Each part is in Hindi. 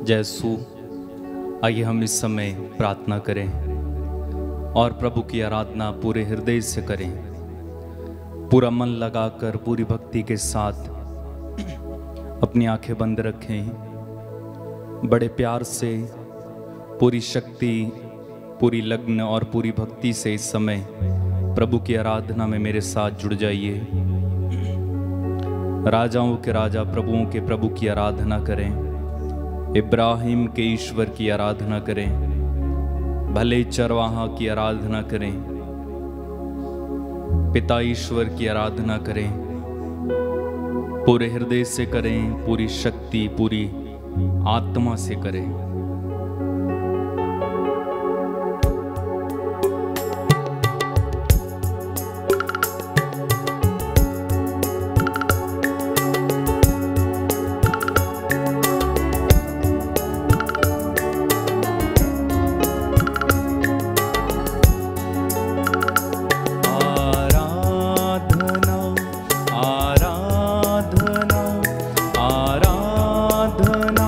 जयसु। आइए हम इस समय प्रार्थना करें और प्रभु की आराधना पूरे हृदय से करें, पूरा मन लगाकर पूरी भक्ति के साथ अपनी आंखें बंद रखें। बड़े प्यार से पूरी शक्ति, पूरी लग्न और पूरी भक्ति से इस समय प्रभु की आराधना में मेरे साथ जुड़ जाइए। राजाओं के राजा, प्रभुओं के प्रभु की आराधना करें, इब्राहिम के ईश्वर की आराधना करें, भले चरवाहा की आराधना करें, पिता ईश्वर की आराधना करें, पूरे हृदय से करें, पूरी शक्ति, पूरी आत्मा से करें। आराधना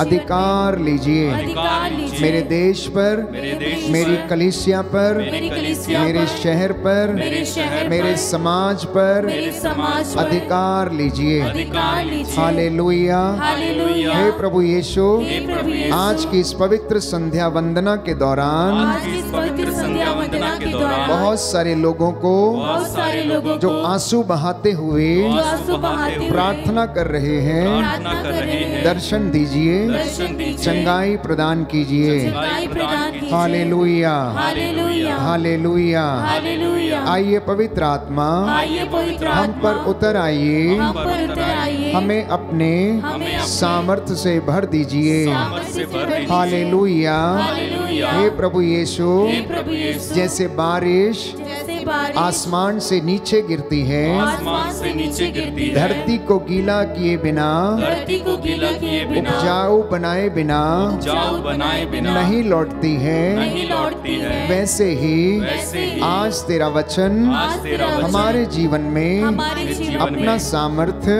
अधिकार लीजिए मेरे देश पर, मेरी कलीसिया पर, मेरे शहर पर, मेरे समाज पर अधिकार लीजिए। हालेलुया। हे प्रभु यीशु, आज की इस पवित्र संध्या वंदना के दौरान बहुत सारे लोगों को जो आंसू बहाते हुए प्रार्थना कर रहे हैं, दर्शन दीजिए, चंगाई प्रदान कीजिए। Hallelujah, hallelujah. आइए पवित्र आत्मा हम पर उतर आइए, हमें अपने सामर्थ्य से भर दीजिए। हालेलुया। हे प्रभु यीशु, जैसे बारिश आसमान से नीचे गिरती है, धरती को गीला किए बिना, उपजाऊ बनाए बिना नहीं लौटती है, वैसे ही आज तेरा वचन हमारे जीवन में अपना सामर्थ्य,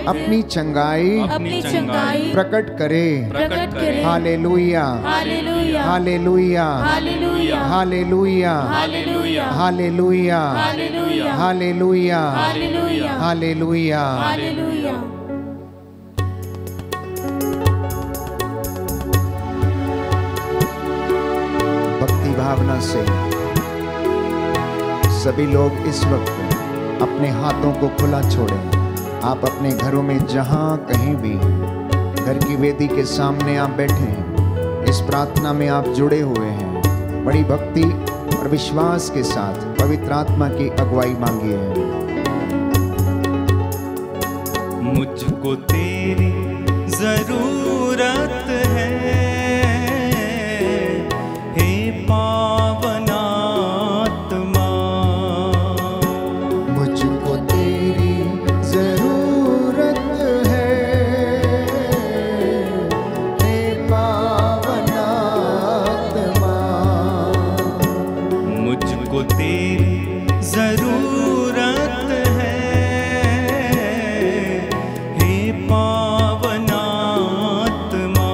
अपनी चंगाई प्रकट करे। Hallelujah, hallelujah, hallelujah, hallelujah, hallelujah, hallelujah. भक्ति भावना से सभी लोग इस वक्त अपने हाथों को खुला छोड़ें। आप अपने घरों में जहां कहीं भी घर की वेदी के सामने आप बैठे हैं, इस प्रार्थना में आप जुड़े हुए हैं, बड़ी भक्ति और विश्वास के साथ पवित्र आत्मा की अगुवाई मांगिए। मुझको तेरी जरूरत है, हे पावन आत्मा। मुझको तेरी जरूरत है, हे पावन आत्मा। मुझको तेरी जरूरत है, हे पावन आत्मा।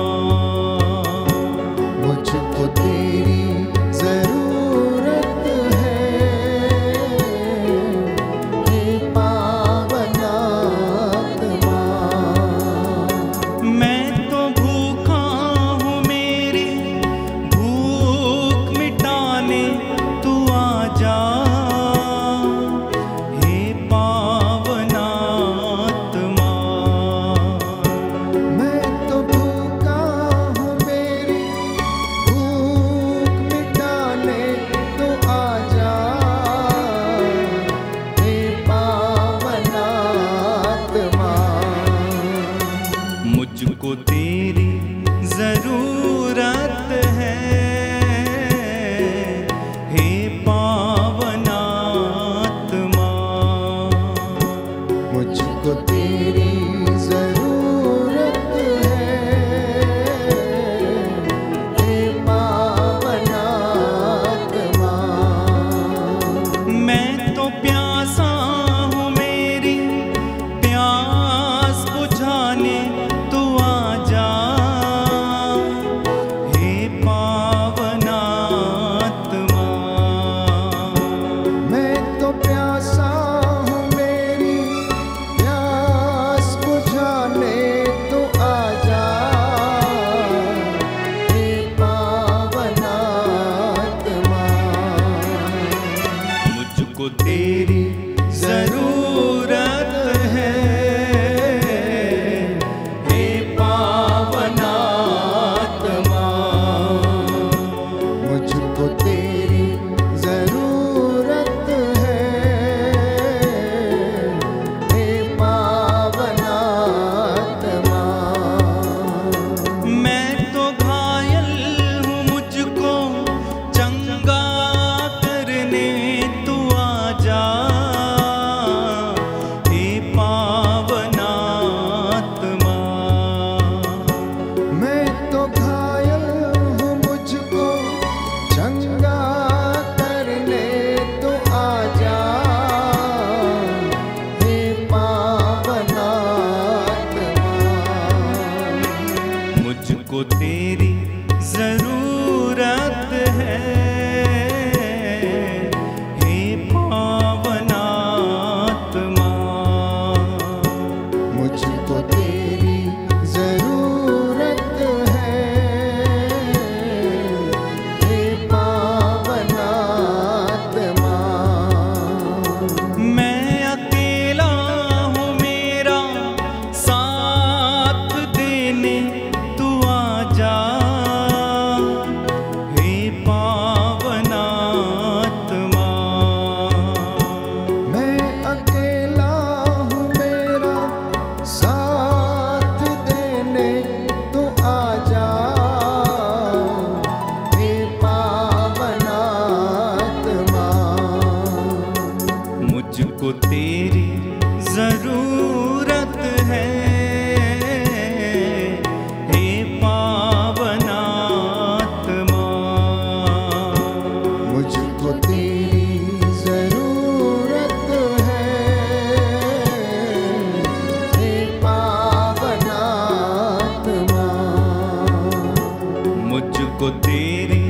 मुझको तेरी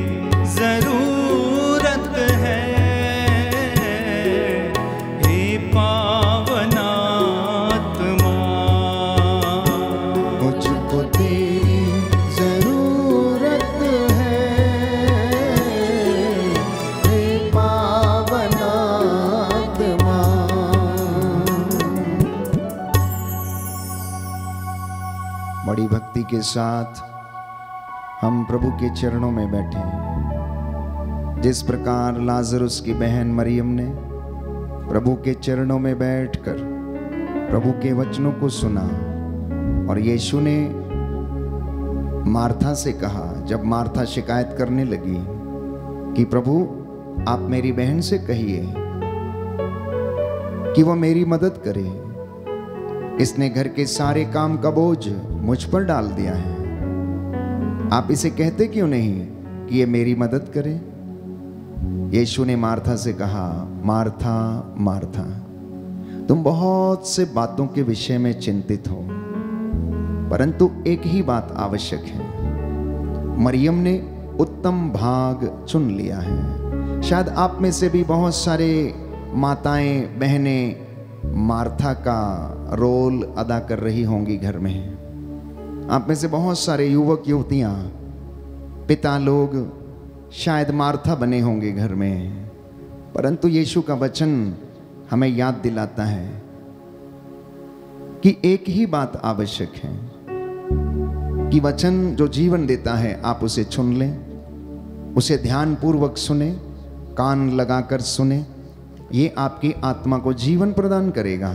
जरूरत है, हे पावनात्मा। मुझको तेरी जरूरत है, हे पावनात्मा। बड़ी भक्ति के साथ हम प्रभु के चरणों में बैठे हैं। जिस प्रकार लाजरुस की बहन मरियम ने प्रभु के चरणों में बैठकर प्रभु के वचनों को सुना, और यीशु ने मार्था से कहा, जब मार्था शिकायत करने लगी कि प्रभु आप मेरी बहन से कहिए कि वो मेरी मदद करे, इसने घर के सारे काम का बोझ मुझ पर डाल दिया है, आप इसे कहते क्यों नहीं कि ये मेरी मदद करे। यीशु ने मार्था से कहा, मार्था मार्था, तुम बहुत से बातों के विषय में चिंतित हो, परंतु एक ही बात आवश्यक है। मरियम ने उत्तम भाग चुन लिया है। शायद आप में से भी बहुत सारे माताएं बहनें मार्था का रोल अदा कर रही होंगी घर में। आप में से बहुत सारे युवक युवतियां, पिता लोग शायद मार्था बने होंगे घर में, परंतु यीशु का वचन हमें याद दिलाता है कि एक ही बात आवश्यक है कि वचन जो जीवन देता है आप उसे चुन लें, उसे ध्यानपूर्वक सुने, कान लगाकर सुने। ये आपकी आत्मा को जीवन प्रदान करेगा,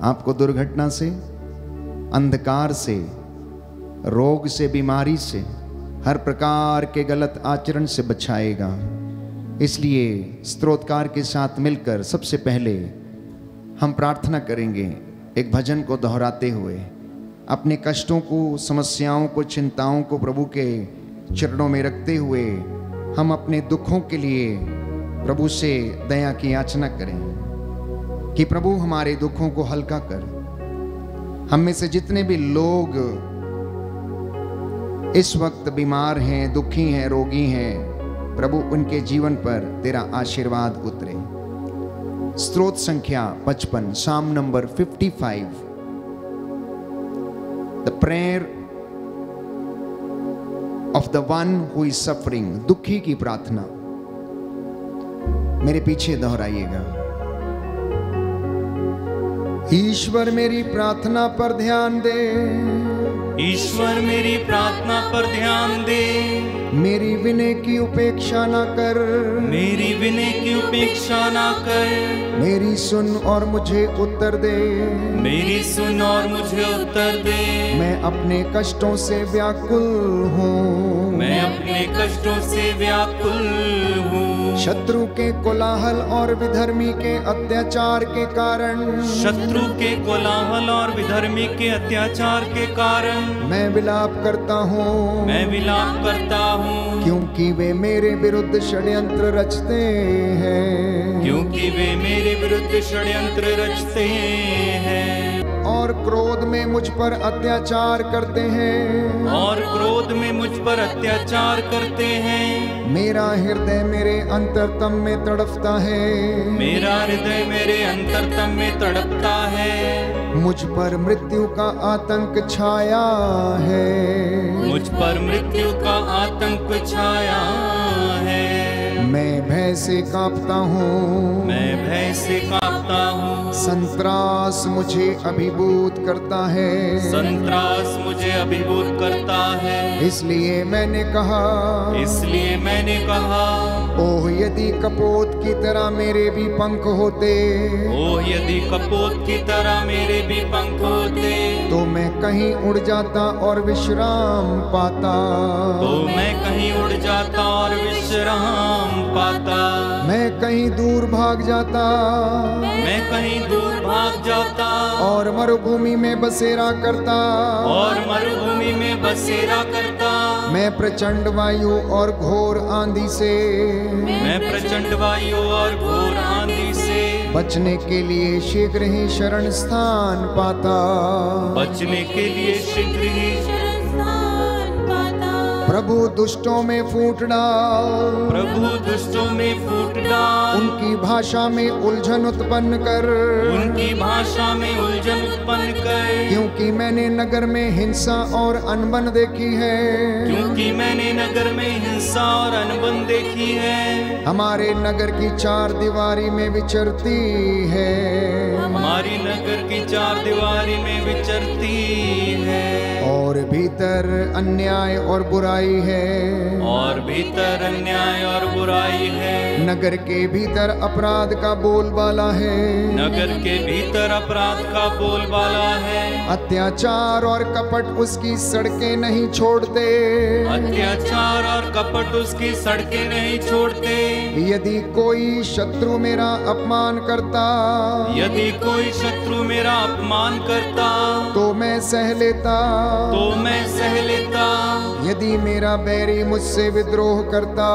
आपको दुर्घटना से, अंधकार से, रोग से, बीमारी से, हर प्रकार के गलत आचरण से बचाएगा। इसलिए स्तोत्रकार के साथ मिलकर सबसे पहले हम प्रार्थना करेंगे, एक भजन को दोहराते हुए अपने कष्टों को, समस्याओं को, चिंताओं को प्रभु के चरणों में रखते हुए हम अपने दुखों के लिए प्रभु से दया की याचना करें कि प्रभु हमारे दुखों को हल्का कर। हम में से जितने भी लोग इस वक्त बीमार हैं, दुखी हैं, रोगी हैं, प्रभु उनके जीवन पर तेरा आशीर्वाद उतरे। स्तोत्र संख्या 55, साम number 55, the prayer of the one who is suffering, दुखी की प्रार्थना। मेरे पीछे दोहराइएगा। ईश्वर मेरी प्रार्थना पर ध्यान दे, ईश्वर मेरी प्रार्थना पर ध्यान दे, मेरी विनय की उपेक्षा ना कर, मेरी विनय की उपेक्षा ना कर, मेरी सुन और मुझे उत्तर दे, मेरी सुन और मुझे उत्तर दे। मैं अपने कष्टों से व्याकुल हूँ, मैं अपने कष्टों से व्याकुल हूँ। शत्रु के कोलाहल और विधर्मी के अत्याचार के कारण, शत्रु के कोलाहल और विधर्मी के अत्याचार के कारण मैं विलाप करता हूँ, मैं विलाप करता हूँ, क्योंकि वे मेरे विरुद्ध षड्यंत्र रचते हैं, क्योंकि वे मेरे विरुद्ध षड्यंत्र रचते हैं, और क्रोध में मुझ पर अत्याचार करते हैं, और क्रोध में मुझ पर अत्याचार करते हैं। मेरा हृदय मेरे अंतरतम में तड़पता है, मेरा हृदय मेरे अंतरतम में तड़पता है। मुझ पर मृत्यु का आतंक छाया है, मुझ पर मृत्यु का आतंक छाया है। मैं भय से कांपता हूँ, मैं भय से कांपता हूँ। संत्रास मुझे अभिभूत करता है, संत्रास मुझे अभिभूत करता है। इसलिए मैंने कहा, इसलिए मैंने कहा, ओह यदि कपोत की तरह मेरे भी पंख होते, ओह यदि कपोत की तरह मेरे भी पंख होते, तो मैं कहीं उड़ जाता और विश्राम पाता, तो मैं कहीं उड़ जाता और विश्राम पाता। मैं कहीं दूर भाग जाता, मैं कहीं दूर भाग जाता, और मरुभूमि में बसेरा करता, और मरुभूमि में बसेरा करता। मैं प्रचंड वायु और घोर आंधी से, मैं प्रचंड वायु और घोर आंधी से बचने के लिए शीघ्र ही शरण स्थान पाता, बचने के लिए शीघ्र ही प्रभु दुष्टों में फूट डाल, प्रभु दुष्टों में फूट डाल, उनकी भाषा में उलझन उत्पन्न कर, उनकी भाषा में उलझन उत्पन्न कर। क्योंकि मैंने नगर में हिंसा और अनबन देखी है, क्योंकि मैंने नगर में हिंसा और अनबन देखी है। हमारे नगर की चार दीवारी में विचरती है, हमारी नगर की चार दीवारी में विचरती है। और भीतर अन्याय और बुराई है, और भीतर अन्याय और बुराई है। नगर के भीतर अपराध का बोलबाला है, नगर के भीतर अपराध का बोलबाला है। अत्याचार और कपट उसकी सड़कें नहीं छोड़ते, अत्याचार और कपट उसकी सड़कें नहीं छोड़ते। यदि कोई शत्रु मेरा अपमान करता, यदि कोई शत्रु मेरा अपमान करता, तो मैं सह लेता, तो मैं सह लेता। यदि मेरा बैरी मुझसे विद्रोह करता,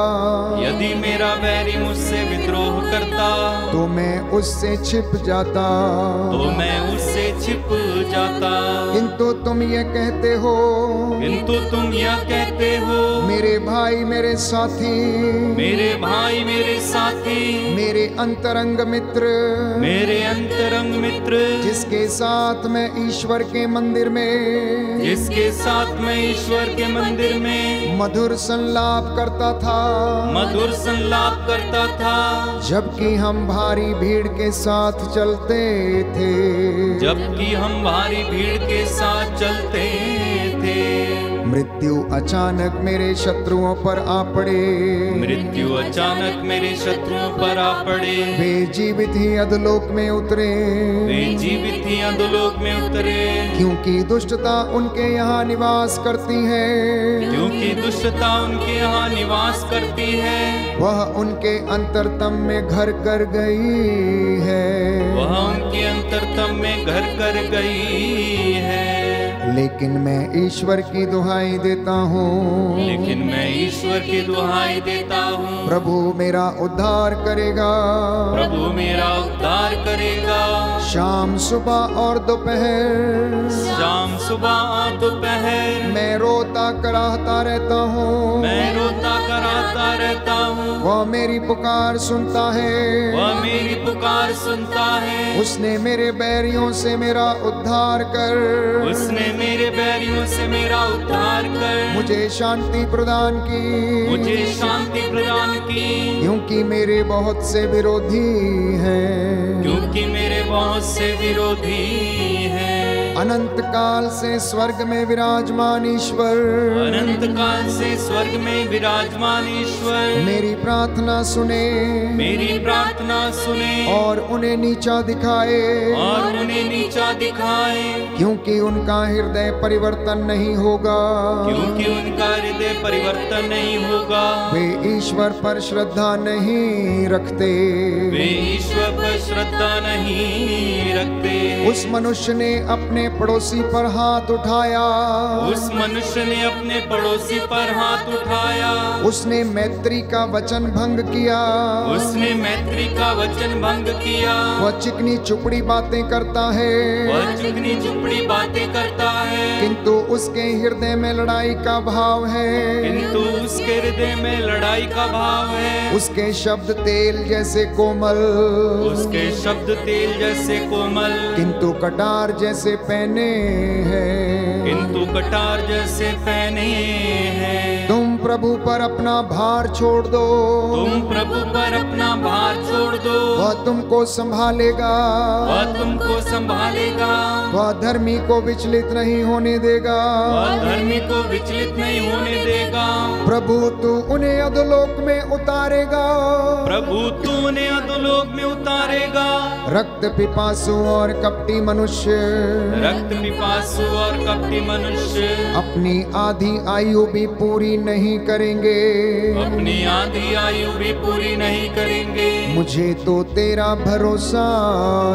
यदि मेरा बैरी मुझसे विद्रोह करता, तो मैं उससे छिप जाता, तो मैं उससे छिप जाता। किंतु तुम ये कहते हो, किंतु तुम यह कहते हो, मेरे भाई मेरे साथी, मेरे भाई मेरे साथी, मेरे अंतरंग मित्र, मेरे अंतरंग मित्र, जिसके साथ मैं ईश्वर के मंदिर में, जिसके साथ मैं ईश्वर के मंदिर में मधुर संलाप करता था, मधुर संलाप करता था। जबकि हम भारी भीड़ के साथ चलते थे, जबकि हम भारी भीड़ के साथ चलते थे। मृत्यु अचानक मेरे शत्रुओं पर आ पड़े, मृत्यु अचानक मेरे शत्रुओं पर आ पड़े। वे जीवित ही अधोलोक में उतरे, वे जीवित ही अधोलोक में उतरे। क्योंकि दुष्टता उनके यहाँ निवास करती है, क्योंकि दुष्टता उनके यहाँ निवास करती है। वह उनके अंतरतम में घर कर गई है, वह उनके अंतरतम में घर कर गई है। लेकिन मैं ईश्वर की दुहाई देता हूँ, लेकिन मैं ईश्वर की दुहाई देता हूँ। प्रभु मेरा उद्धार करेगा, प्रभु मेरा उद्धार करेगा। शाम सुबह और दोपहर, शाम सुबह और दोपहर मैं रोता कराहता रहता हूँ, मैं रोता कराता रहता हूँ। वह मेरी पुकार सुनता है, वह मेरी पुकार सुनता है। उसने मेरे बैरियों से मेरा उद्धार कर, उसने मेरे बैरियों से मेरा उद्धार कर मुझे शांति प्रदान की, मुझे शांति प्रदान की। क्योंकि मेरे बहुत से विरोधी हैं, क्योंकि मेरे बहुत से विरोधी हैं। अनंत काल से स्वर्ग में विराजमान ईश्वर, अनंत काल से स्वर्ग में विराजमान ईश्वर मेरी प्रार्थना सुने, मेरी प्रार्थना सुने और उन्हें नीचा दिखाए, और उन्हें नीचा दिखाए। क्योंकि उनका हृदय परिवर्तन नहीं होगा, क्योंकि उनका हृदय परिवर्तन नहीं होगा। वे ईश्वर पर श्रद्धा नहीं रखते, वे ईश्वर पर श्रद्धा नहीं रखते। उस मनुष्य ने अपने पड़ोसी पर हाथ उठाया, उस मनुष्य ने अपने पड़ोसी पर हाथ उठाया। उसने मैत्री का वचन भंग किया, उसने मैत्री का वचन भंग किया। वह चिकनी चुपड़ी बातें करता है, वह चिकनी चुपड़ी बातें करता है। किंतु उसके हृदय में लड़ाई का भाव है, किंतु उसके हृदय में लड़ाई का भाव है। उसके शब्द तेल जैसे कोमल, उसके शब्द तेल जैसे कोमल, किंतु कटार जैसे पहने हैं, किंतु कटार जैसे पहने हैं। तुम प्रभु पर अपना भार छोड़ दो, तुम प्रभु पर अपना भार छोड़ दो। वह तुमको संभालेगा, वह तुमको संभालेगा। वह धर्मी को विचलित नहीं होने देगा, वह धर्मी को विचलित नहीं होने देगा। प्रभु तू उन्हें अधोलोक में उतारेगा, प्रभु तू उन्हें अधोलोक में उतारेगा। रक्त पिपासु और कपटी मनुष्य, रक्त पिपासु और कपटी मनुष्य अपनी आधी आयु भी पूरी नहीं करेंगे, अपनी आधी आयु भी पूरी नहीं करेंगे। मुझे तो तेरा भरोसा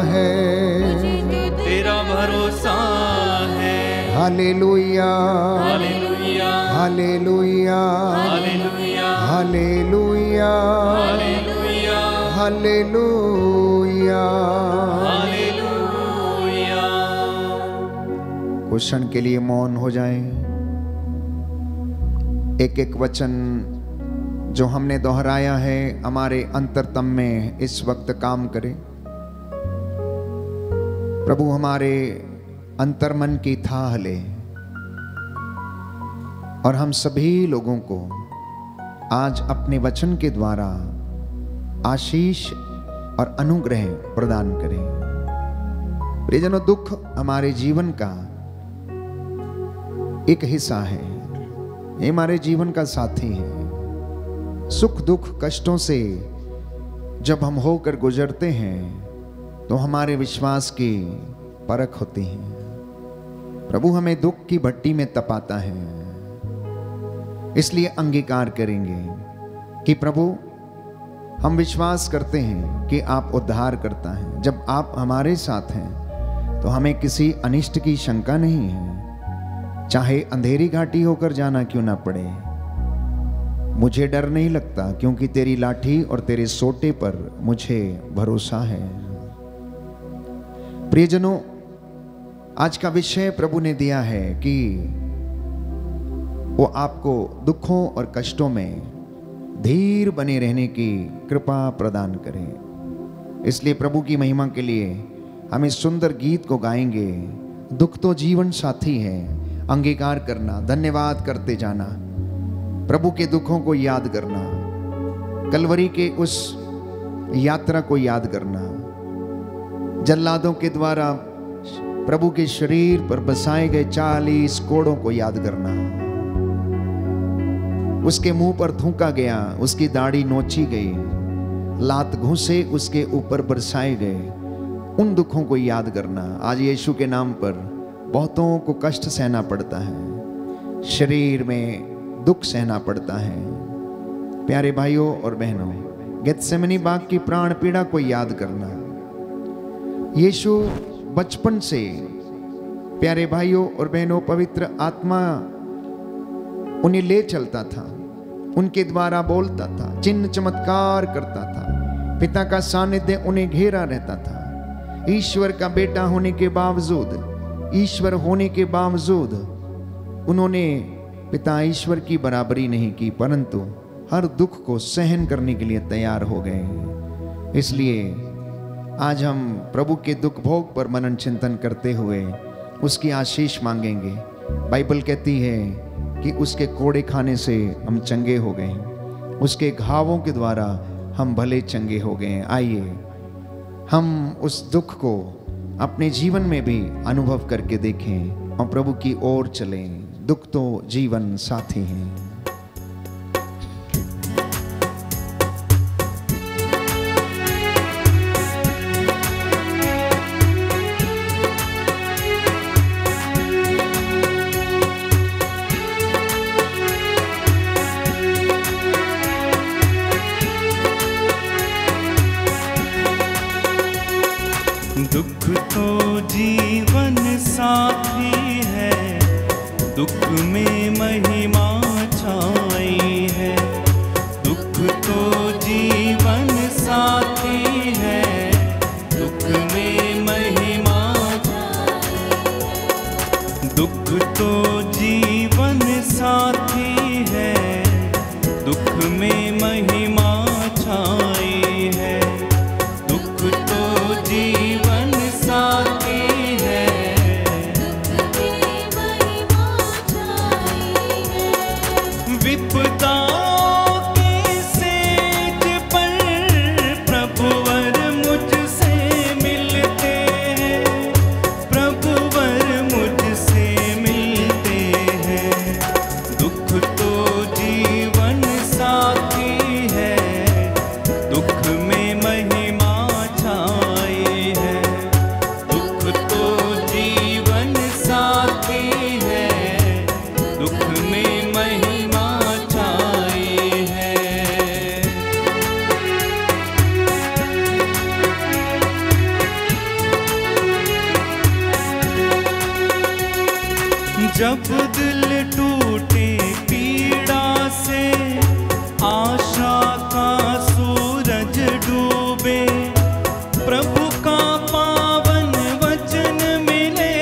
है, तेरा भरोसा है। Hallelujah, hallelujah, hallelujah, hallelujah, hallelujah, hallelujah, hallelujah. Hallelujah. कुछ क्षण के लिए मौन हो जाएं। एक एक वचन जो हमने दोहराया है हमारे अंतरतम में इस वक्त काम करे। प्रभु हमारे अंतर्मन की थाह ले और हम सभी लोगों को आज अपने वचन के द्वारा आशीष और अनुग्रह प्रदान करें। प्रियजनों, दुख हमारे जीवन का एक हिस्सा है, ये हमारे जीवन का साथी है। सुख दुख कष्टों से जब हम होकर गुजरते हैं तो हमारे विश्वास की परख होती है। प्रभु हमें दुख की भट्टी में तपाता है, इसलिए अंगीकार करेंगे कि प्रभु हम विश्वास करते हैं कि आप उद्धार करता है। जब आप हमारे साथ हैं तो हमें किसी अनिष्ट की शंका नहीं है, चाहे अंधेरी घाटी होकर जाना क्यों ना पड़े। मुझे डर नहीं लगता क्योंकि तेरी लाठी और तेरे सोटे पर मुझे भरोसा है। प्रियजनों, आज का विषय प्रभु ने दिया है कि वो आपको दुखों और कष्टों में धीर बने रहने की कृपा प्रदान करें। इसलिए प्रभु की महिमा के लिए हम इस सुंदर गीत को गाएंगे। दुख तो जीवन साथी है, अंगीकार करना, धन्यवाद करते जाना, प्रभु के दुखों को याद करना, कलवरी के उस यात्रा को याद करना, जल्लादों के द्वारा प्रभु के शरीर पर बसाए गए 40 कोड़ों को याद करना, उसके मुंह पर थूका गया, उसकी दाढ़ी नोची गई, लात घूंसे उसके ऊपर बरसाए गए, उन दुखों को याद करना। आज यीशु के नाम पर बहुतों को कष्ट सहना पड़ता है, शरीर में दुख सहना पड़ता है। प्यारे भाइयों और बहनों, गेत्सेमनी बाग की प्राण पीड़ा को याद करना। यीशु बचपन से, प्यारे भाइयों और बहनों, पवित्र आत्मा उन्हें ले चलता था, उनके द्वारा बोलता था, चिन्ह चमत्कार करता था, पिता का सानिध्य उन्हें घेरा रहता था। ईश्वर का बेटा होने के बावजूद, ईश्वर होने के बावजूद उन्होंने पिता ईश्वर की बराबरी नहीं की, परंतु हर दुख को सहन करने के लिए तैयार हो गए। इसलिए आज हम प्रभु के दुख भोग पर मनन चिंतन करते हुए उसकी आशीष मांगेंगे। बाइबल कहती है कि उसके कोड़े खाने से हम चंगे हो गए, उसके घावों के द्वारा हम भले चंगे हो गए। आइए हम उस दुख को अपने जीवन में भी अनुभव करके देखें और प्रभु की ओर चलें। दुख तो जीवन साथी हैं। दुख तो जीवन साथी है, दुख में महिमा छाई है। दुख तो जीवन साथी है, दुख में महिमा छाई है। दुख तो जीवन साथी है, दुख में महिमा छाई है। दुख तो जीवन साथी है, विपदा के सेज पर प्रभुवर मुझसे मिलते हैं, प्रभुवर मुझसे मिलते हैं। दुख तो जीवन साथी है, दुख में महिमा छाई है। दुख तो जीवन साथी है, दुख में महिमा छाई है। जब दिल टूटे पीड़ा से, आशा का सूरज डूबे, प्रभु का पावन वचन मिले,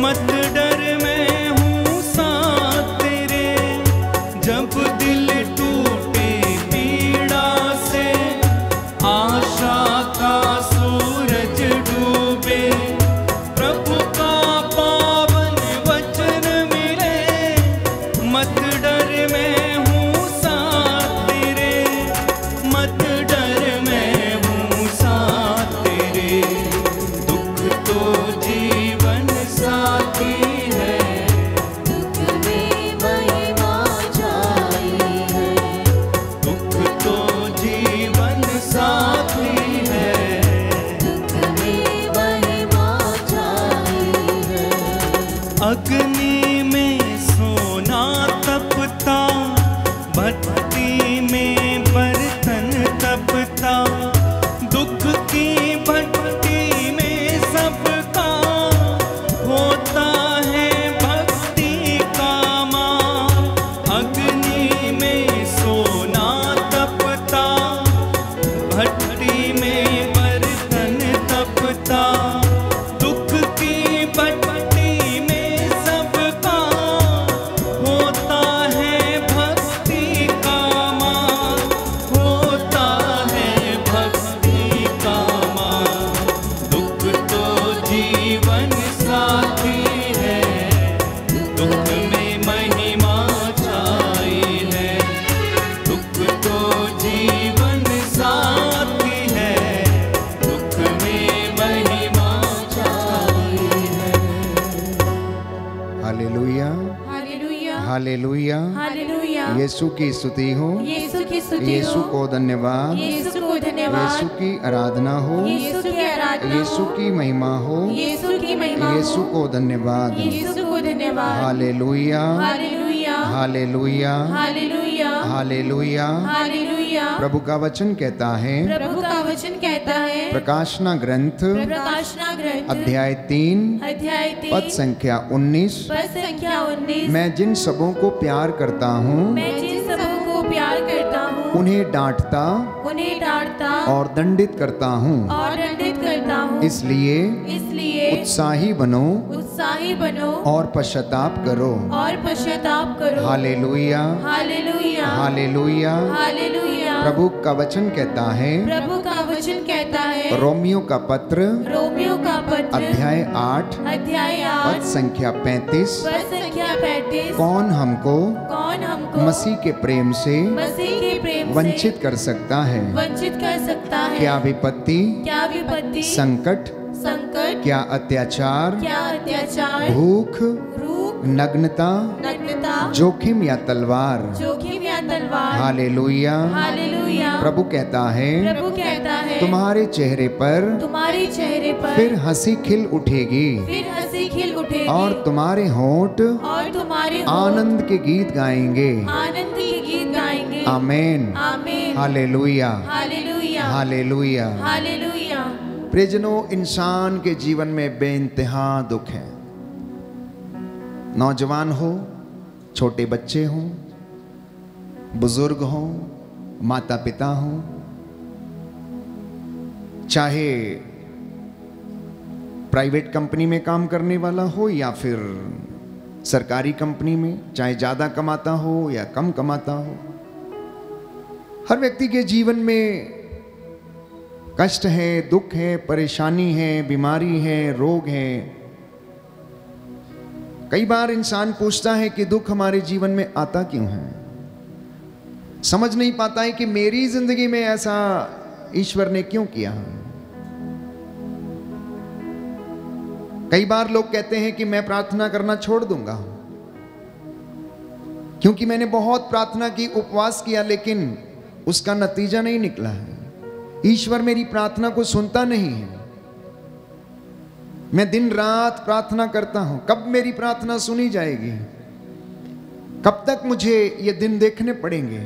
मत डर मैं हूँ साथ तेरे, जब दिल टूटे पीड़ा से, आशा का सूरज डूबे, प्रभु का पावन वचन मिले, मत डर मैं हूँ साथ तेरे, मत डर मैं हूँ साथ तेरे। दुख तो जीवन साथी है, दुख में महिमा छाई है, दुख तो जीवन साथी है, दुख में महिमा छाई है। अग्नि में सोना तपता, भट्टी में बर्तन तपता, दुख की भट्टी में सबका होता है भक्ति का मान। अग्नि में सोना तपता, भट्टी में बर्तन तपता, दुख की भट्टी में सबका होता है भक्ति का मान, होता है भक्ति का मान। दुख तो जीवन साथी है, दुख में महिमा छाई है, दुख तो जीवन साथी है, दुख में महिमा छाई है। Hallelujah, hallelujah, hallelujah. Hallelujah. Yeshu की स्तुति हो, यीशु की स्तुति यीशु हो, को धन्यवाद, यीशु को धन्यवाद, यीशु की आराधना हो, यीशु की आराधना यीशु हो, की महिमा हो, यीशु की महिमा हो, यीशु को धन्यवाद। यीशु को धन्यवाद। Hallelujah, hallelujah, hallelujah, hallelujah, hallelujah. Hallelujah. प्रभु का वचन कहता है, प्रभु का वचन कहता है, प्रकाशना ग्रंथ प्रकाशना ग्रंथ अध्याय 3 अध्याय 3 पद संख्या 19, पद संख्या 19। मैं जिन सबों को प्यार करता हूँ मैं जिन सबों को प्यार करता हूँ, उन्हें डांटता उन्हें डांटता और दंडित करता हूँ, और दंडित करता हूँ। इसलिए इसलिए उत्साही बनो उत्साही बनो और पश्चाताप करो। और पश्चाताप करो। Hallelujah, hallelujah, hallelujah. हालेलुया। प्रभु का वचन कहता है, प्रभु का वचन कहता है, रोमियो का पत्र रोमियो का पत्र अध्याय 8 अध्याय पद 8 संख्या 35, पद संख्या 35। कौन हमको कौन हमको मसीह के प्रेम से मसीह के प्रेम वंचित से कर सकता है? वंचित कर सकता है? क्या विपत्ति, क्या विपत्ति, संकट, संकट, क्या अत्याचार, क्या अत्याचार, भूख, भूख, नग्नता, नग्नता, जोखिम या तलवार? जोखिम या तलवार? हालेलुया। हालेलुया। प्रभु कहता है, प्रभु कहता है, तुम्हारे चेहरे पर तुम्हारे चेहरे पर फिर हंसी खिल उठेगी फिर हंसी खिल उठेगी, और तुम्हारे होंठ और तुम्हारे होंठ आनंद के गीत गाएंगे। आनंद के गीत गाएंगे। आमेन। आमीन। हालेलुया, हालेलुया, हालेलुया। हालेलुया। प्रियजनों, इंसान के जीवन में बेइंतहा दुख है। नौजवान हो, छोटे बच्चे हों, बुजुर्ग हों, माता पिता हों, चाहे प्राइवेट कंपनी में काम करने वाला हो या फिर सरकारी कंपनी में, चाहे ज्यादा कमाता हो या कम कमाता हो, हर व्यक्ति के जीवन में कष्ट है, दुख है, परेशानी है, बीमारी है, रोग है। कई बार इंसान पूछता है कि दुख हमारे जीवन में आता क्यों है। समझ नहीं पाता है कि मेरी जिंदगी में ऐसा ईश्वर ने क्यों किया है। कई बार लोग कहते हैं कि मैं प्रार्थना करना छोड़ दूंगा क्योंकि मैंने बहुत प्रार्थना की, उपवास किया, लेकिन उसका नतीजा नहीं निकला है। ईश्वर मेरी प्रार्थना को सुनता नहीं है। मैं दिन रात प्रार्थना करता हूं, कब मेरी प्रार्थना सुनी जाएगी? कब तक मुझे ये दिन देखने पड़ेंगे?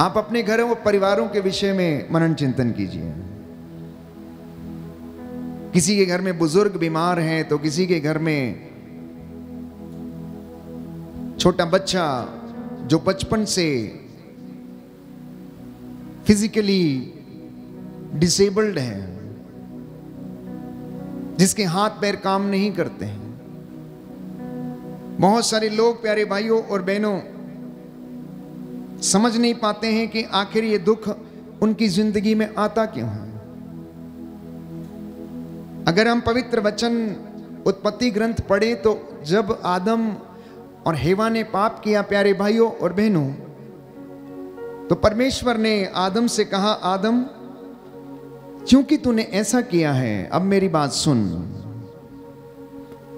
आप अपने घरों और परिवारों के विषय में मनन चिंतन कीजिए। किसी के घर में बुजुर्ग बीमार हैं तो किसी के घर में छोटा बच्चा जो बचपन से फिजिकली डिसेबल्ड है, जिसके हाथ पैर काम नहीं करते हैं, बहुत सारे लोग प्यारे भाइयों और बहनों समझ नहीं पाते हैं कि आखिर ये दुख उनकी जिंदगी में आता क्यों है। अगर हम पवित्र वचन उत्पत्ति ग्रंथ पढ़े तो जब आदम और हेवा ने पाप किया प्यारे भाइयों और बहनों, तो परमेश्वर ने आदम से कहा, आदम क्योंकि तूने ऐसा किया है, अब मेरी बात सुन,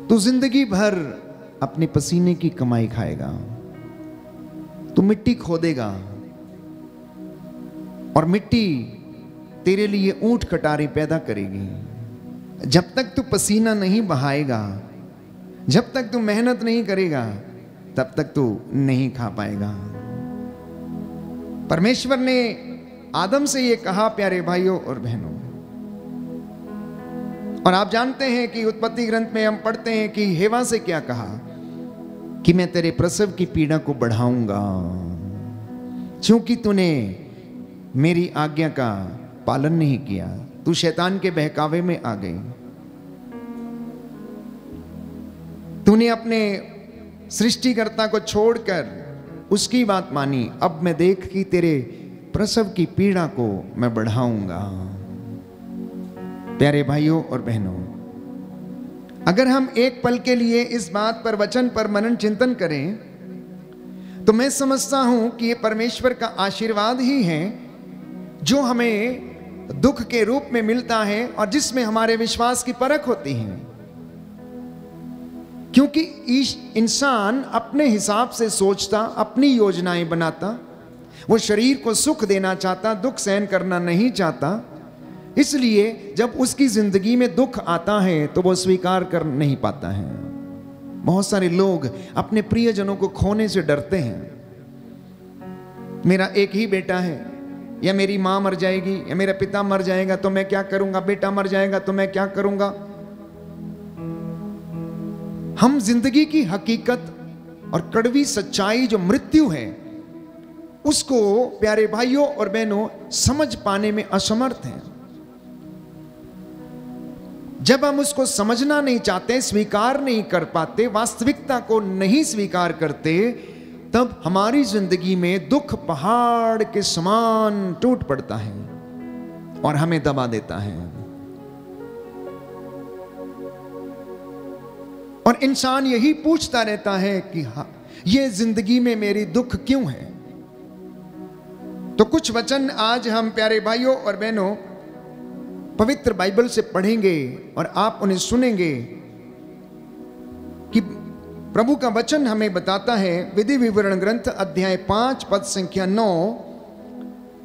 तू जिंदगी भर अपने पसीने की कमाई खाएगा, तू मिट्टी खोदेगा और मिट्टी तेरे लिए ऊंट कटारी पैदा करेगी। जब तक तू पसीना नहीं बहाएगा, जब तक तू मेहनत नहीं करेगा, तब तक तू नहीं खा पाएगा। परमेश्वर ने आदम से यह कहा प्यारे भाइयों और बहनों। और आप जानते हैं कि उत्पत्ति ग्रंथ में हम पढ़ते हैं कि हेवा से क्या कहा कि मैं तेरे प्रसव की पीड़ा को बढ़ाऊंगा क्योंकि तूने मेरी आज्ञा का पालन नहीं किया, तू शैतान के बहकावे में आ गई, तूने अपने सृष्टिकर्ता को छोड़कर उसकी बात मानी। अब मैं देख कि तेरे प्रसव की पीड़ा को मैं बढ़ाऊंगा। प्यारे भाइयों और बहनों, अगर हम एक पल के लिए इस बात पर वचन पर मनन चिंतन करें तो मैं समझता हूं कि यह परमेश्वर का आशीर्वाद ही है जो हमें दुख के रूप में मिलता है और जिसमें हमारे विश्वास की परख होती है। क्योंकि इंसान अपने हिसाब से सोचता, अपनी योजनाएं बनाता, वो शरीर को सुख देना चाहता, दुख सहन करना नहीं चाहता। इसलिए जब उसकी जिंदगी में दुख आता है तो वो स्वीकार कर नहीं पाता है। बहुत सारे लोग अपने प्रियजनों को खोने से डरते हैं। मेरा एक ही बेटा है, या मेरी माँ मर जाएगी, या मेरा पिता मर जाएगा तो मैं क्या करूंगा, बेटा मर जाएगा तो मैं क्या करूंगा। हम जिंदगी की हकीकत और कड़वी सच्चाई जो मृत्यु है उसको प्यारे भाइयों और बहनों समझ पाने में असमर्थ हैं। जब हम उसको समझना नहीं चाहते, स्वीकार नहीं कर पाते, वास्तविकता को नहीं स्वीकार करते, तब हमारी जिंदगी में दुख पहाड़ के समान टूट पड़ता है और हमें दबा देता है। और इंसान यही पूछता रहता है कि हाँ, ये जिंदगी में मेरी दुख क्यों है। तो कुछ वचन आज हम प्यारे भाइयों और बहनों पवित्र बाइबल से पढ़ेंगे और आप उन्हें सुनेंगे कि प्रभु का वचन हमें बताता है। विधि विवरण ग्रंथ अध्याय 5 पद संख्या 9,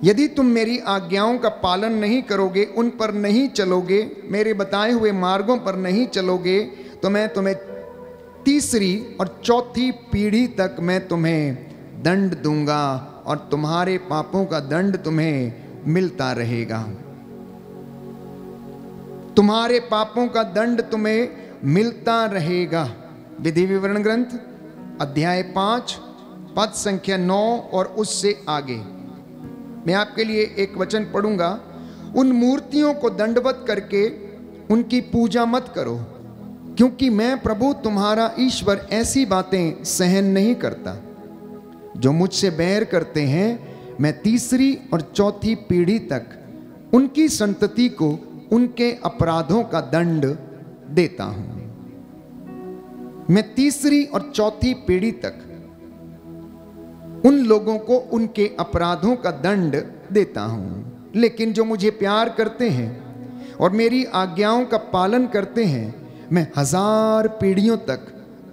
यदि तुम मेरी आज्ञाओं का पालन नहीं करोगे, उन पर नहीं चलोगे, मेरे बताए हुए मार्गों पर नहीं चलोगे, तो मैं तुम्हें तीसरी और चौथी पीढ़ी तक मैं तुम्हें दंड दूंगा और तुम्हारे पापों का दंड तुम्हें मिलता रहेगा। तुम्हारे पापों का दंड तुम्हें मिलता रहेगा। विधि विवरण ग्रंथ अध्याय 5 पद संख्या 9 और उससे आगे मैं आपके लिए एक वचन पढ़ूंगा। उन मूर्तियों को दंडवत करके उनकी पूजा मत करो, क्योंकि मैं प्रभु तुम्हारा ईश्वर ऐसी बातें सहन नहीं करता। जो मुझसे बैर करते हैं मैं तीसरी और चौथी पीढ़ी तक उनकी संतति को उनके अपराधों का दंड देता हूं। मैं तीसरी और चौथी पीढ़ी तक उन लोगों को उनके अपराधों का दंड देता हूं। लेकिन जो मुझे प्यार करते हैं और मेरी आज्ञाओं का पालन करते हैं, मैं 1000 पीढ़ियों तक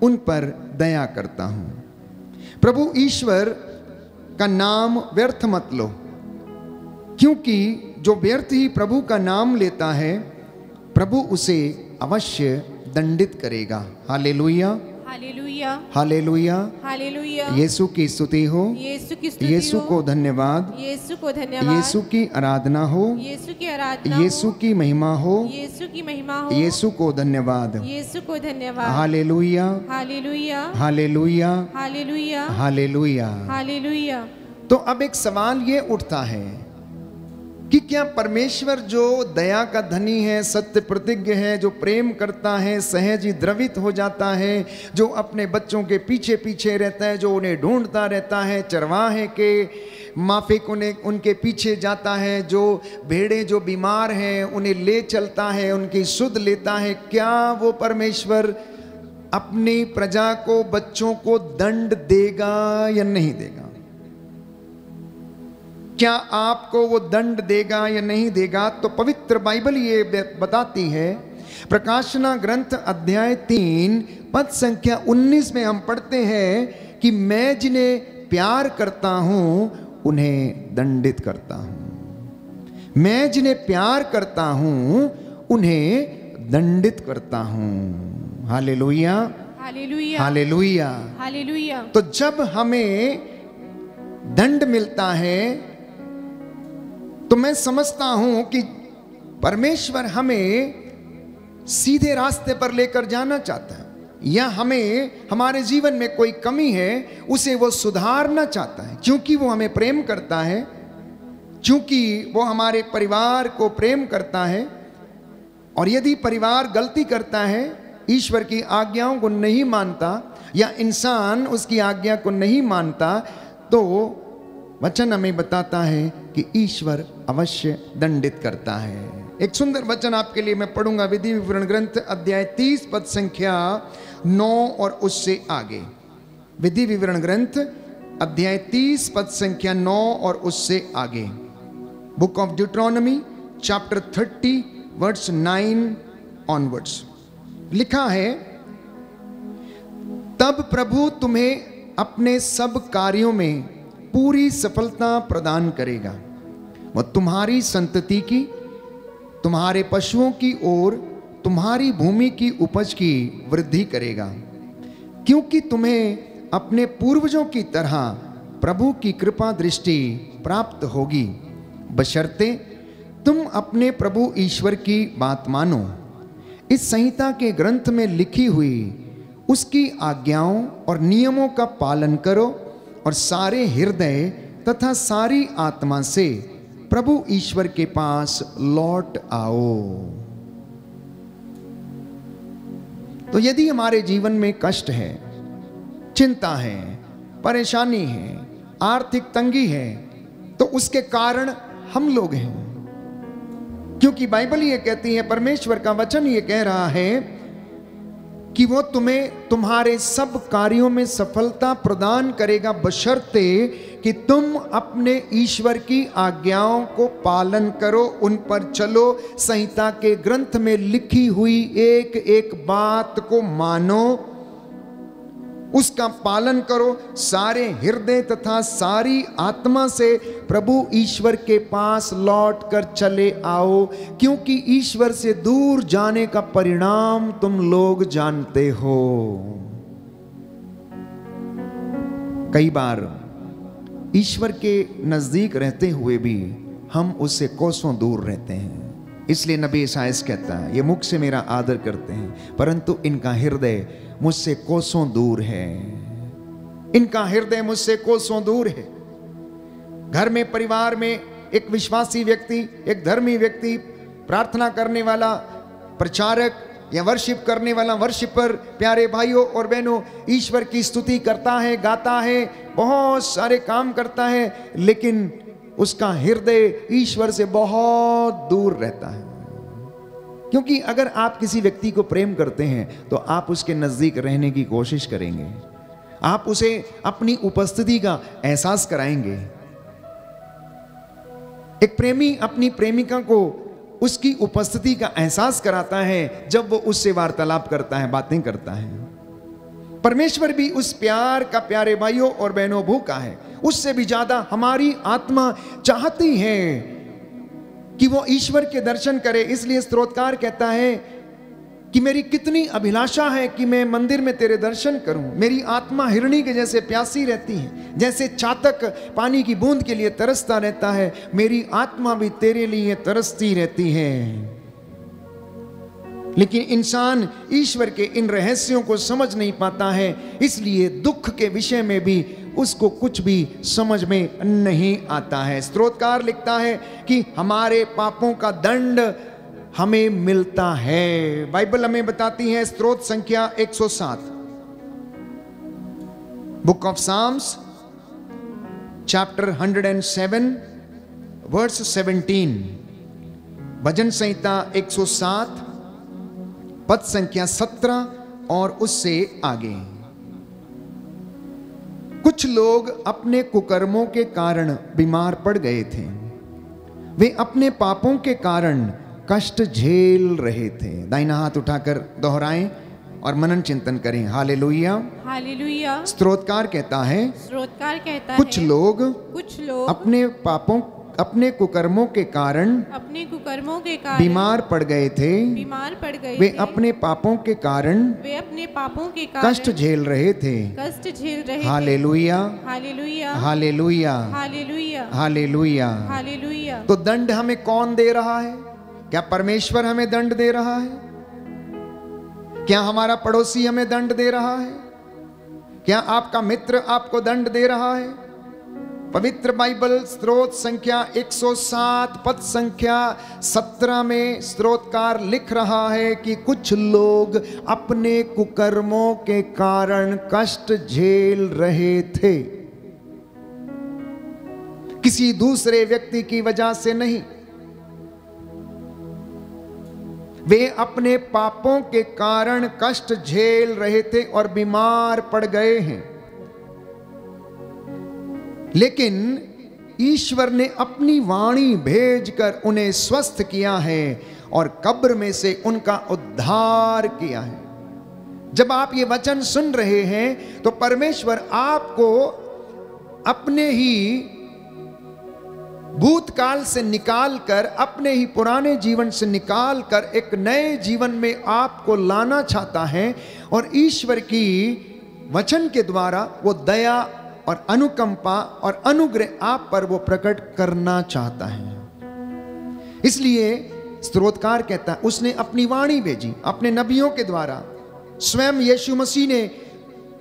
उन पर दया करता हूं। प्रभु ईश्वर का नाम व्यर्थ मत लो, क्योंकि जो व्यर्थ ही प्रभु का नाम लेता है, प्रभु उसे अवश्य दंडित करेगा। Hallelujah, hallelujah, hallelujah, hallelujah. Yeshu की स्तुति हो, यीशु की स्तुति यीशु हो, को धन्यवाद, यीशु को धन्यवाद, यीशु की आराधना हो, यीशु की आराधना यीशु की महिमा हो, यीशु की महिमा हो, यीशु को धन्यवाद। यीशु को धन्यवाद। Hallelujah, hallelujah, hallelujah, hallelujah, hallelujah. Hallelujah. तो अब एक सवाल ये उठता है कि क्या परमेश्वर जो दया का धनी है, सत्य प्रतिज्ञ है, जो प्रेम करता है, सहज ही द्रवित हो जाता है, जो अपने बच्चों के पीछे पीछे रहता है, जो उन्हें ढूंढता रहता है, चरवाहे के माफिक उनके पीछे जाता है, जो भेड़ें जो बीमार हैं उन्हें ले चलता है, उनकी सुध लेता है, क्या वो परमेश्वर अपनी प्रजा को, बच्चों को दंड देगा या नहीं देगा? क्या आपको वो दंड देगा या नहीं देगा? तो पवित्र बाइबल ये बताती है, प्रकाशना ग्रंथ अध्याय 3 पद संख्या 19 में हम पढ़ते हैं कि मैं जिन्हें प्यार करता हूं उन्हें दंडित करता हूं। मैं जिन्हें प्यार करता हूं उन्हें दंडित करता हूं। Hallelujah, hallelujah, hallelujah, hallelujah. तो जब हमें दंड मिलता है तो मैं समझता हूं कि परमेश्वर हमें सीधे रास्ते पर लेकर जाना चाहता है, या हमें हमारे जीवन में कोई कमी है उसे वो सुधारना चाहता है, क्योंकि वो हमें प्रेम करता है, क्योंकि वो हमारे परिवार को प्रेम करता है। और यदि परिवार गलती करता है, ईश्वर की आज्ञाओं को नहीं मानता, या इंसान उसकी आज्ञा को नहीं मानता, तो वचन हमें बताता है कि ईश्वर अवश्य दंडित करता है। एक सुंदर वचन आपके लिए मैं पढ़ूंगा, विधि विवरण ग्रंथ अध्याय 30 पद संख्या 9 और उससे आगे। विधि विवरण ग्रंथ अध्याय 30 पद संख्या 9 और उससे आगे। Book of Deuteronomy chapter 30 verse 9 onwards लिखा है, तब प्रभु तुम्हें अपने सब कार्यों में पूरी सफलता प्रदान करेगा। वह तुम्हारी संतति की, तुम्हारे पशुओं की और तुम्हारी भूमि की उपज की वृद्धि करेगा, क्योंकि तुम्हें अपने पूर्वजों की तरह प्रभु की कृपा दृष्टि प्राप्त होगी, बशर्ते तुम अपने प्रभु ईश्वर की बात मानो। इस संहिता के ग्रंथ में लिखी हुई उसकी आज्ञाओं और नियमों का पालन करो और सारे हृदय तथा सारी आत्मा से प्रभु ईश्वर के पास लौट आओ। तो यदि हमारे जीवन में कष्ट है, चिंता है, परेशानी है, आर्थिक तंगी है, तो उसके कारण हम लोग हैं, क्योंकि बाइबल ये कहती है, परमेश्वर का वचन ये कह रहा है कि वो तुम्हें तुम्हारे सब कार्यों में सफलता प्रदान करेगा, बशर्ते कि तुम अपने ईश्वर की आज्ञाओं को पालन करो, उन पर चलो, संहिता के ग्रंथ में लिखी हुई एक एक बात को मानो, उसका पालन करो, सारे हृदय तथा सारी आत्मा से प्रभु ईश्वर के पास लौट कर चले आओ, क्योंकि ईश्वर से दूर जाने का परिणाम तुम लोग जानते हो। कई बार ईश्वर के नजदीक रहते हुए भी हम उससे कोसों दूर रहते हैं। इसलिए नबी ईसायाह कहता है, ये मुख से मेरा आदर करते हैं परंतु इनका हृदय मुझसे कोसों दूर है। इनका हृदय मुझसे कोसों दूर है। घर में, परिवार में एक विश्वासी व्यक्ति, एक धर्मी व्यक्ति, प्रार्थना करने वाला प्रचारक या वर्शिप करने वाला वर्शिपर, प्यारे भाइयों और बहनों, ईश्वर की स्तुति करता है, गाता है, बहुत सारे काम करता है, लेकिन उसका हृदय ईश्वर से बहुत दूर रहता है। क्योंकि अगर आप किसी व्यक्ति को प्रेम करते हैं तो आप उसके नजदीक रहने की कोशिश करेंगे, आप उसे अपनी उपस्थिति का एहसास कराएंगे। एक प्रेमी अपनी प्रेमिका को उसकी उपस्थिति का एहसास कराता है जब वो उससे वार्तालाप करता है, बातें करता है। परमेश्वर भी उस प्यार का, प्यारे भाइयों और बहनों, भूखा है। उससे भी ज्यादा हमारी आत्मा चाहती है कि वो ईश्वर के दर्शन करे। इसलिए स्तोत्रकार कहता है कि मेरी कितनी अभिलाषा है कि मैं मंदिर में तेरे दर्शन करूं। मेरी आत्मा हिरणी के जैसे प्यासी रहती है, जैसे चातक पानी की बूंद के लिए तरसता रहता है, मेरी आत्मा भी तेरे लिए तरसती रहती है। लेकिन इंसान ईश्वर के इन रहस्यों को समझ नहीं पाता है, इसलिए दुख के विषय में भी उसको कुछ भी समझ में नहीं आता है। स्तोत्रकार लिखता है कि हमारे पापों का दंड हमें मिलता है। बाइबल हमें बताती है, स्तोत्र संख्या 107, book of psalms chapter 107 verse 17, भजन संहिता 107 पद संख्या 17 और उससे आगे। कुछ लोग अपने कुकर्मों के कारण बीमार पड़ गए थे, वे अपने पापों के कारण कष्ट झेल रहे थे। दाहिना हाथ उठाकर दोहराएं और मनन चिंतन करें। Hallelujah, hallelujah. स्तोत्रकार कहता है, स्तोत्रकार कहता कुछ है, लोग कुछ लोग अपने कुकर्मों के कारण अपने कुकर्मों के कारण बीमार पड़ गए थे, बीमार पड़ गए वे थे। अपने पापों के कारण वे अपने पापों के कारण कष्ट झेल रहे थे। कष्ट झेल रहे थे। Hallelujah, hallelujah, hallelujah, hallelujah, hallelujah. Hallelujah. तो दंड हमें कौन दे रहा है? क्या परमेश्वर हमें दंड दे रहा है? क्या हमारा पड़ोसी हमें दंड दे रहा है? क्या आपका मित्र आपको दंड दे रहा है? पवित्र बाइबल स्तोत्र संख्या 107 पद संख्या 17 में स्तोत्रकार लिख रहा है कि कुछ लोग अपने कुकर्मों के कारण कष्ट झेल रहे थे, किसी दूसरे व्यक्ति की वजह से नहीं। वे अपने पापों के कारण कष्ट झेल रहे थे और बीमार पड़ गए हैं, लेकिन ईश्वर ने अपनी वाणी भेजकर उन्हें स्वस्थ किया है और कब्र में से उनका उद्धार किया है। जब आप ये वचन सुन रहे हैं तो परमेश्वर आपको अपने ही भूतकाल से निकालकर, अपने ही पुराने जीवन से निकालकर एक नए जीवन में आपको लाना चाहता है और ईश्वर की वचन के द्वारा वो दया और अनुकंपा और अनुग्रह आप पर वो प्रकट करना चाहता है। इसलिए स्तोत्रकार कहता है, उसने अपनी वाणी भेजी अपने नबियों के द्वारा। स्वयं यीशु मसीह ने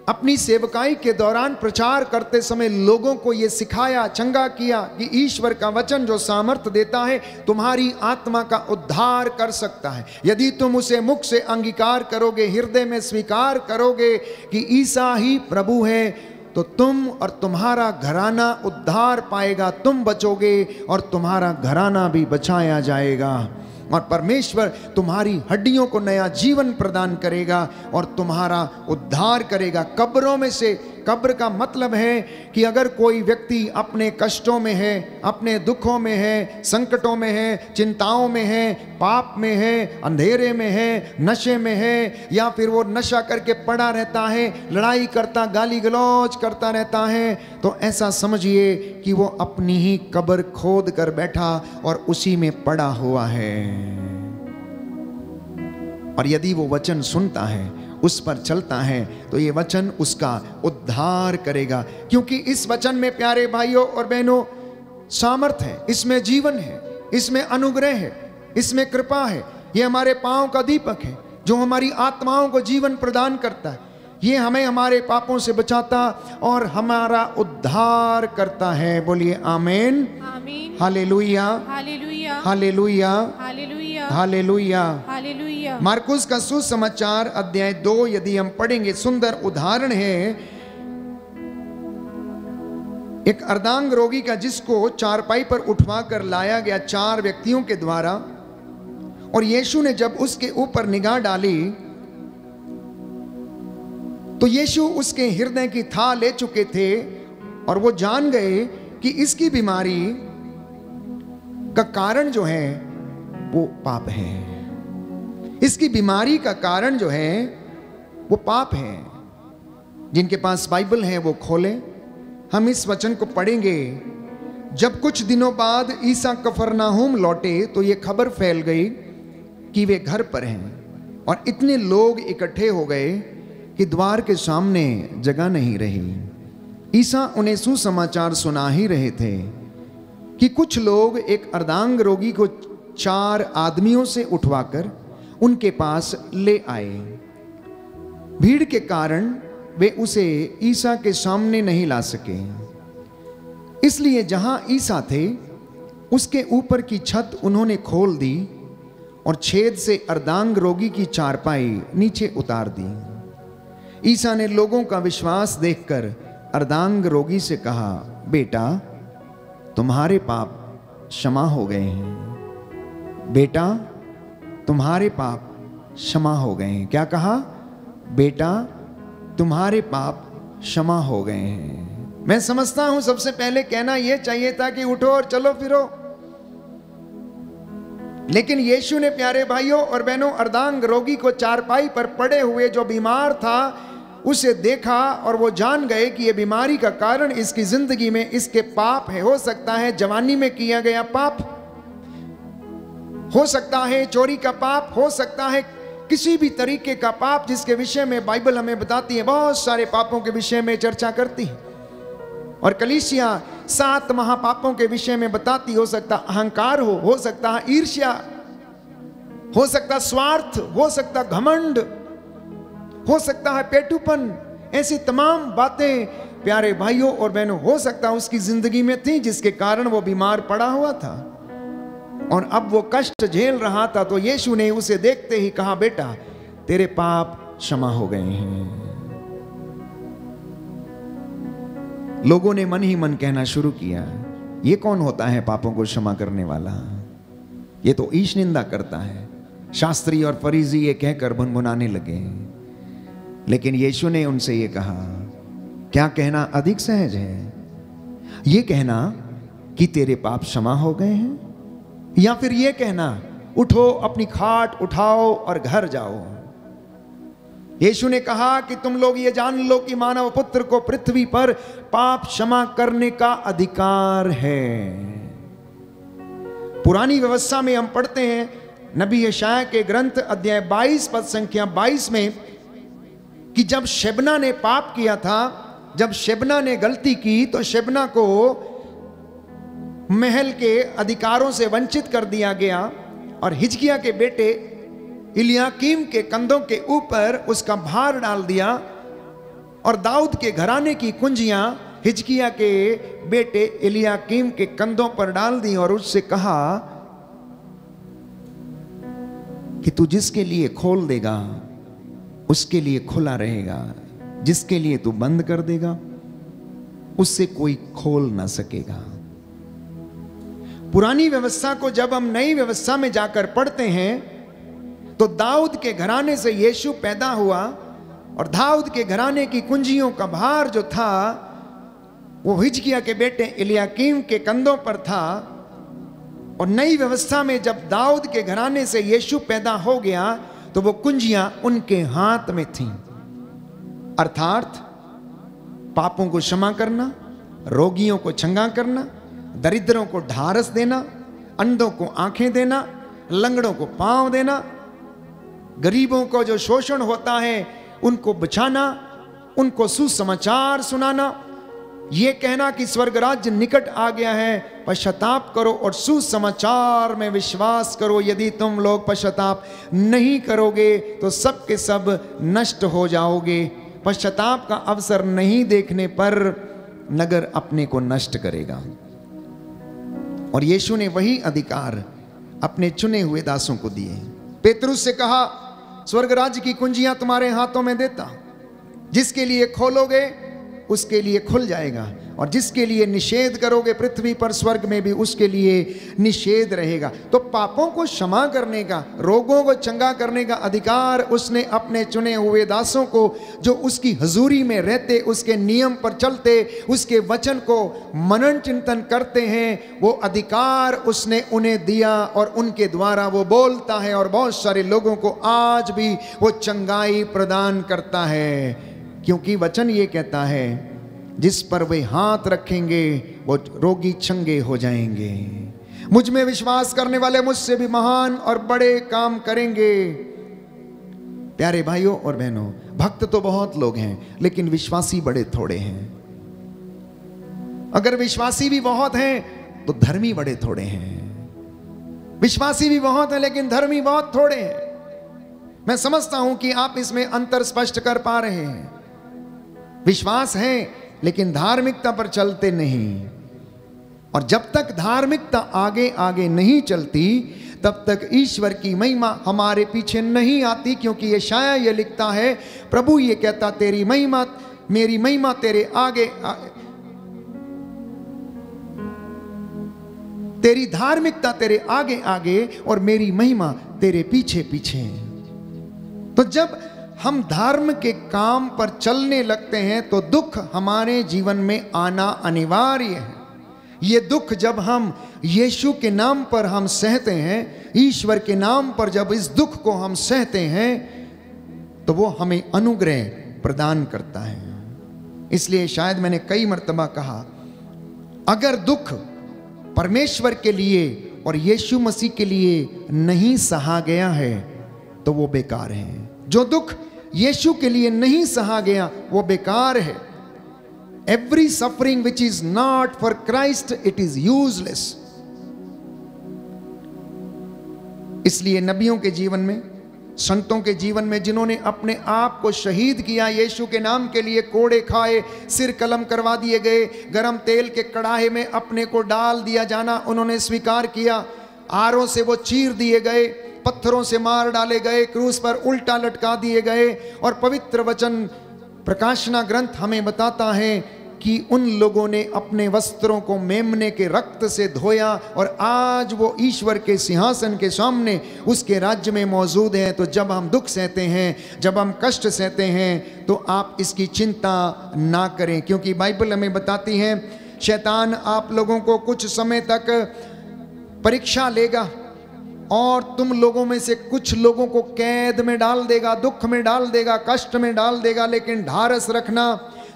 अपनी सेवकाई के दौरान प्रचार करते समय लोगों को यह सिखाया, चंगा किया कि ईश्वर का वचन जो सामर्थ्य देता है तुम्हारी आत्मा का उद्धार कर सकता है। यदि तुम उसे मुख से अंगीकार करोगे, हृदय में स्वीकार करोगे कि ईसा ही प्रभु है, तो तुम और तुम्हारा घराना उद्धार पाएगा, तुम बचोगे और तुम्हारा घराना भी बचाया जाएगा और परमेश्वर तुम्हारी हड्डियों को नया जीवन प्रदान करेगा और तुम्हारा उद्धार करेगा कब्रों में से। कब्र का मतलब है कि अगर कोई व्यक्ति अपने कष्टों में है, अपने दुखों में है, संकटों में है, चिंताओं में है, पाप में है, अंधेरे में है, नशे में है, या फिर वो नशा करके पड़ा रहता है, लड़ाई करता, गाली गलौज करता रहता है, तो ऐसा समझिए कि वो अपनी ही कब्र खोद कर बैठा और उसी में पड़ा हुआ है। और यदि वो वचन सुनता है, उस पर चलता है, तो ये वचन उसका उद्धार करेगा, क्योंकि इस वचन में प्यारे भाइयों और बहनों सामर्थ्य है, इसमें जीवन है, इसमें अनुग्रह है, इसमें कृपा है। ये हमारे पांव का दीपक है जो हमारी आत्माओं को जीवन प्रदान करता है। ये हमें हमारे पापों से बचाता और हमारा उद्धार करता है। बोलिए आमीन, आमीन, हालेलुया, हालेलुया, हालेलुया, हालेलुया, हालेलुया। हालेलुया। मार्कुस का सुसमाचार अध्याय 2 यदि हम पढ़ेंगे, सुंदर उदाहरण है एक अर्धांग रोगी का, जिसको चारपाई पर उठवाकर लाया गया 4 व्यक्तियों के द्वारा, और यीशु ने जब उसके ऊपर निगाह डाली तो यीशु उसके हृदय की थाह ले चुके थे और वो जान गए कि इसकी बीमारी का कारण जो है वो पाप है। इसकी बीमारी का कारण जो है वो पाप है। जिनके पास बाइबल है वो खोलें, हम इस वचन को पढ़ेंगे। जब कुछ दिनों बाद ईसा कफरनाहूम लौटे तो ये खबर फैल गई कि वे घर पर हैं और इतने लोग इकट्ठे हो गए कि द्वार के सामने जगह नहीं रही। ईसा उन्हें सुसमाचार सुना ही रहे थे कि कुछ लोग एक अर्धांग रोगी को 4 आदमियों से उठवाकर उनके पास ले आए। भीड़ के कारण वे उसे ईसा के सामने नहीं ला सके। इसलिए जहां ईसा थे उसके ऊपर की छत उन्होंने खोल दी और छेद से अर्धांग रोगी की चारपाई नीचे उतार दी। ईसा ने लोगों का विश्वास देखकर अर्धांग रोगी से कहा, बेटा तुम्हारे पाप क्षमा हो गए हैं। बेटा तुम्हारे पाप क्षमा हो गए हैं। क्या कहा? बेटा तुम्हारे पाप क्षमा हो गए हैं। मैं समझता हूं सबसे पहले कहना यह चाहिए था कि उठो और चलो फिरो, लेकिन यीशु ने प्यारे भाइयों और बहनों अर्धांग रोगी को चारपाई पर पड़े हुए जो बीमार था उसे देखा और वो जान गए कि ये बीमारी का कारण इसकी जिंदगी में इसके पाप है। हो सकता है जवानी में किया गया पाप, हो सकता है चोरी का पाप, हो सकता है किसी भी तरीके का पाप जिसके विषय में बाइबल हमें बताती है, बहुत सारे पापों के विषय में चर्चा करती है। और कलीसिया 7 महापापों के विषय में बताती। हो सकता अहंकार हो सकता है ईर्ष्या, हो सकता स्वार्थ, हो सकता घमंड, हो सकता है पेटूपन। ऐसी तमाम बातें प्यारे भाइयों और बहनों हो सकता उसकी जिंदगी में थी जिसके कारण वो बीमार पड़ा हुआ था और अब वो कष्ट झेल रहा था। तो यीशु ने उसे देखते ही कहा, बेटा तेरे पाप क्षमा हो गए हैं। लोगों ने मन ही मन कहना शुरू किया, ये कौन होता है पापों को क्षमा करने वाला? ये तो ईश निंदा करता है। शास्त्री और फरीसी ये कहकर भुनभुनाने लगे। लेकिन यीशु ने उनसे ये कहा, क्या कहना अधिक सहज है, ये कहना कि तेरे पाप क्षमा हो गए हैं, या फिर ये कहना उठो अपनी खाट उठाओ और घर जाओ? यीशु ने कहा कि तुम लोग ये जान लो कि मानव पुत्र को पृथ्वी पर पाप क्षमा करने का अधिकार है। पुरानी व्यवस्था में हम पढ़ते हैं नबी यशायाह के ग्रंथ अध्याय 22 पद संख्या 22 में कि जब शेबना ने पाप किया था, जब शेबना ने गलती की तो शेबना को महल के अधिकारों से वंचित कर दिया गया और हिजकिय्याह के बेटे इलियाकीम के कंधों के ऊपर उसका भार डाल दिया और दाऊद के घराने की कुंजियां हिजकिय्याह के बेटे इलियाकीम के कंधों पर डाल दी और उससे कहा कि तू जिसके लिए खोल देगा उसके लिए खुला रहेगा, जिसके लिए तू बंद कर देगा उससे कोई खोल ना सकेगा। पुरानी व्यवस्था को जब हम नई व्यवस्था में जाकर पढ़ते हैं तो दाऊद के घराने से यीशु पैदा हुआ और दाऊद के घराने की कुंजियों का भार जो था वो हिजकिय्याह के बेटे इलियाकीम के कंधों पर था। और नई व्यवस्था में जब दाऊद के घराने से यीशु पैदा हो गया तो वो कुंजियां उनके हाथ में थीं, अर्थात पापों को क्षमा करना, रोगियों को चंगा करना, दरिद्रों को ढारस देना, अंधों को आंखें देना, लंगड़ों को पांव देना, गरीबों को जो शोषण होता है उनको बचाना, उनको सुसमाचार सुनाना, ये कहना कि स्वर्ग राज्य निकट आ गया है, पश्चाताप करो और सुसमाचार में विश्वास करो। यदि तुम लोग पश्चाताप नहीं करोगे तो सब के सब नष्ट हो जाओगे। पश्चाताप का अवसर नहीं देखने पर नगर अपने को नष्ट करेगा। और यीशु ने वही अधिकार अपने चुने हुए दासों को दिए। पेतरुस से कहा, स्वर्ग राज्य की कुंजियां तुम्हारे हाथों में देता, जिसके लिए खोलोगे उसके लिए खुल जाएगा और जिसके लिए निषेध करोगे पृथ्वी पर स्वर्ग में भी उसके लिए निषेध रहेगा। तो पापों को क्षमा करने का, रोगों को चंगा करने का अधिकार उसने अपने चुने हुए दासों को, जो उसकी हजूरी में रहते, उसके नियम पर चलते, उसके वचन को मनन चिंतन करते हैं, वो अधिकार उसने उन्हें दिया और उनके द्वारा वो बोलता है और बहुत सारे लोगों को आज भी वो चंगाई प्रदान करता है। क्योंकि वचन ये कहता है जिस पर वे हाथ रखेंगे वो रोगी चंगे हो जाएंगे। मुझ में विश्वास करने वाले मुझसे भी महान और बड़े काम करेंगे। प्यारे भाइयों और बहनों, भक्त तो बहुत लोग हैं लेकिन विश्वासी बड़े थोड़े हैं। अगर विश्वासी भी बहुत हैं तो धर्मी बड़े थोड़े हैं। विश्वासी भी बहुत हैं लेकिन धर्मी बहुत थोड़े हैं। मैं समझता हूं कि आप इसमें अंतर स्पष्ट कर पा रहे हैं। विश्वास है लेकिन धार्मिकता पर चलते नहीं। और जब तक धार्मिकता आगे आगे नहीं चलती तब तक ईश्वर की महिमा हमारे पीछे नहीं आती, क्योंकि यशायाह ये लिखता है, प्रभु ये कहता, तेरी महिमा, मेरी महिमा तेरे आगे तेरी धार्मिकता तेरे आगे आगे और मेरी महिमा तेरे पीछे पीछे। तो जब हम धर्म के काम पर चलने लगते हैं तो दुख हमारे जीवन में आना अनिवार्य है। ये दुख जब हम यीशु के नाम पर हम सहते हैं, ईश्वर के नाम पर जब इस दुख को हम सहते हैं तो वो हमें अनुग्रह प्रदान करता है। इसलिए शायद मैंने कई मर्तबा कहा, अगर दुख परमेश्वर के लिए और यीशु मसीह के लिए नहीं सहा गया है तो वो बेकार है। जो दुख यीशु के लिए नहीं सहा गया वो बेकार है। Every suffering which is not for Christ, it is useless. इसलिए नबियों के जीवन में, संतों के जीवन में, जिन्होंने अपने आप को शहीद किया, यीशु के नाम के लिए कोड़े खाए, सिर कलम करवा दिए गए, गरम तेल के कड़ाहे में अपने को डाल दिया जाना उन्होंने स्वीकार किया, आरों से वो चीर दिए गए, पत्थरों से मार डाले गए, क्रूस पर उल्टा लटका दिए गए। और पवित्र वचन प्रकाशना ग्रंथ हमें बताता है कि उन लोगों ने अपने वस्त्रों को मेमने के रक्त से धोया और आज वो ईश्वर के सिंहासन के सामने उसके राज्य में मौजूद हैं। तो जब हम दुख सहते हैं, जब हम कष्ट सहते हैं, तो आप इसकी चिंता ना करें, क्योंकि बाइबल हमें बताती है शैतान आप लोगों को कुछ समय तक परीक्षा लेगा और तुम लोगों में से कुछ लोगों को कैद में डाल देगा, दुख में डाल देगा, कष्ट में डाल देगा। लेकिन ढारस रखना,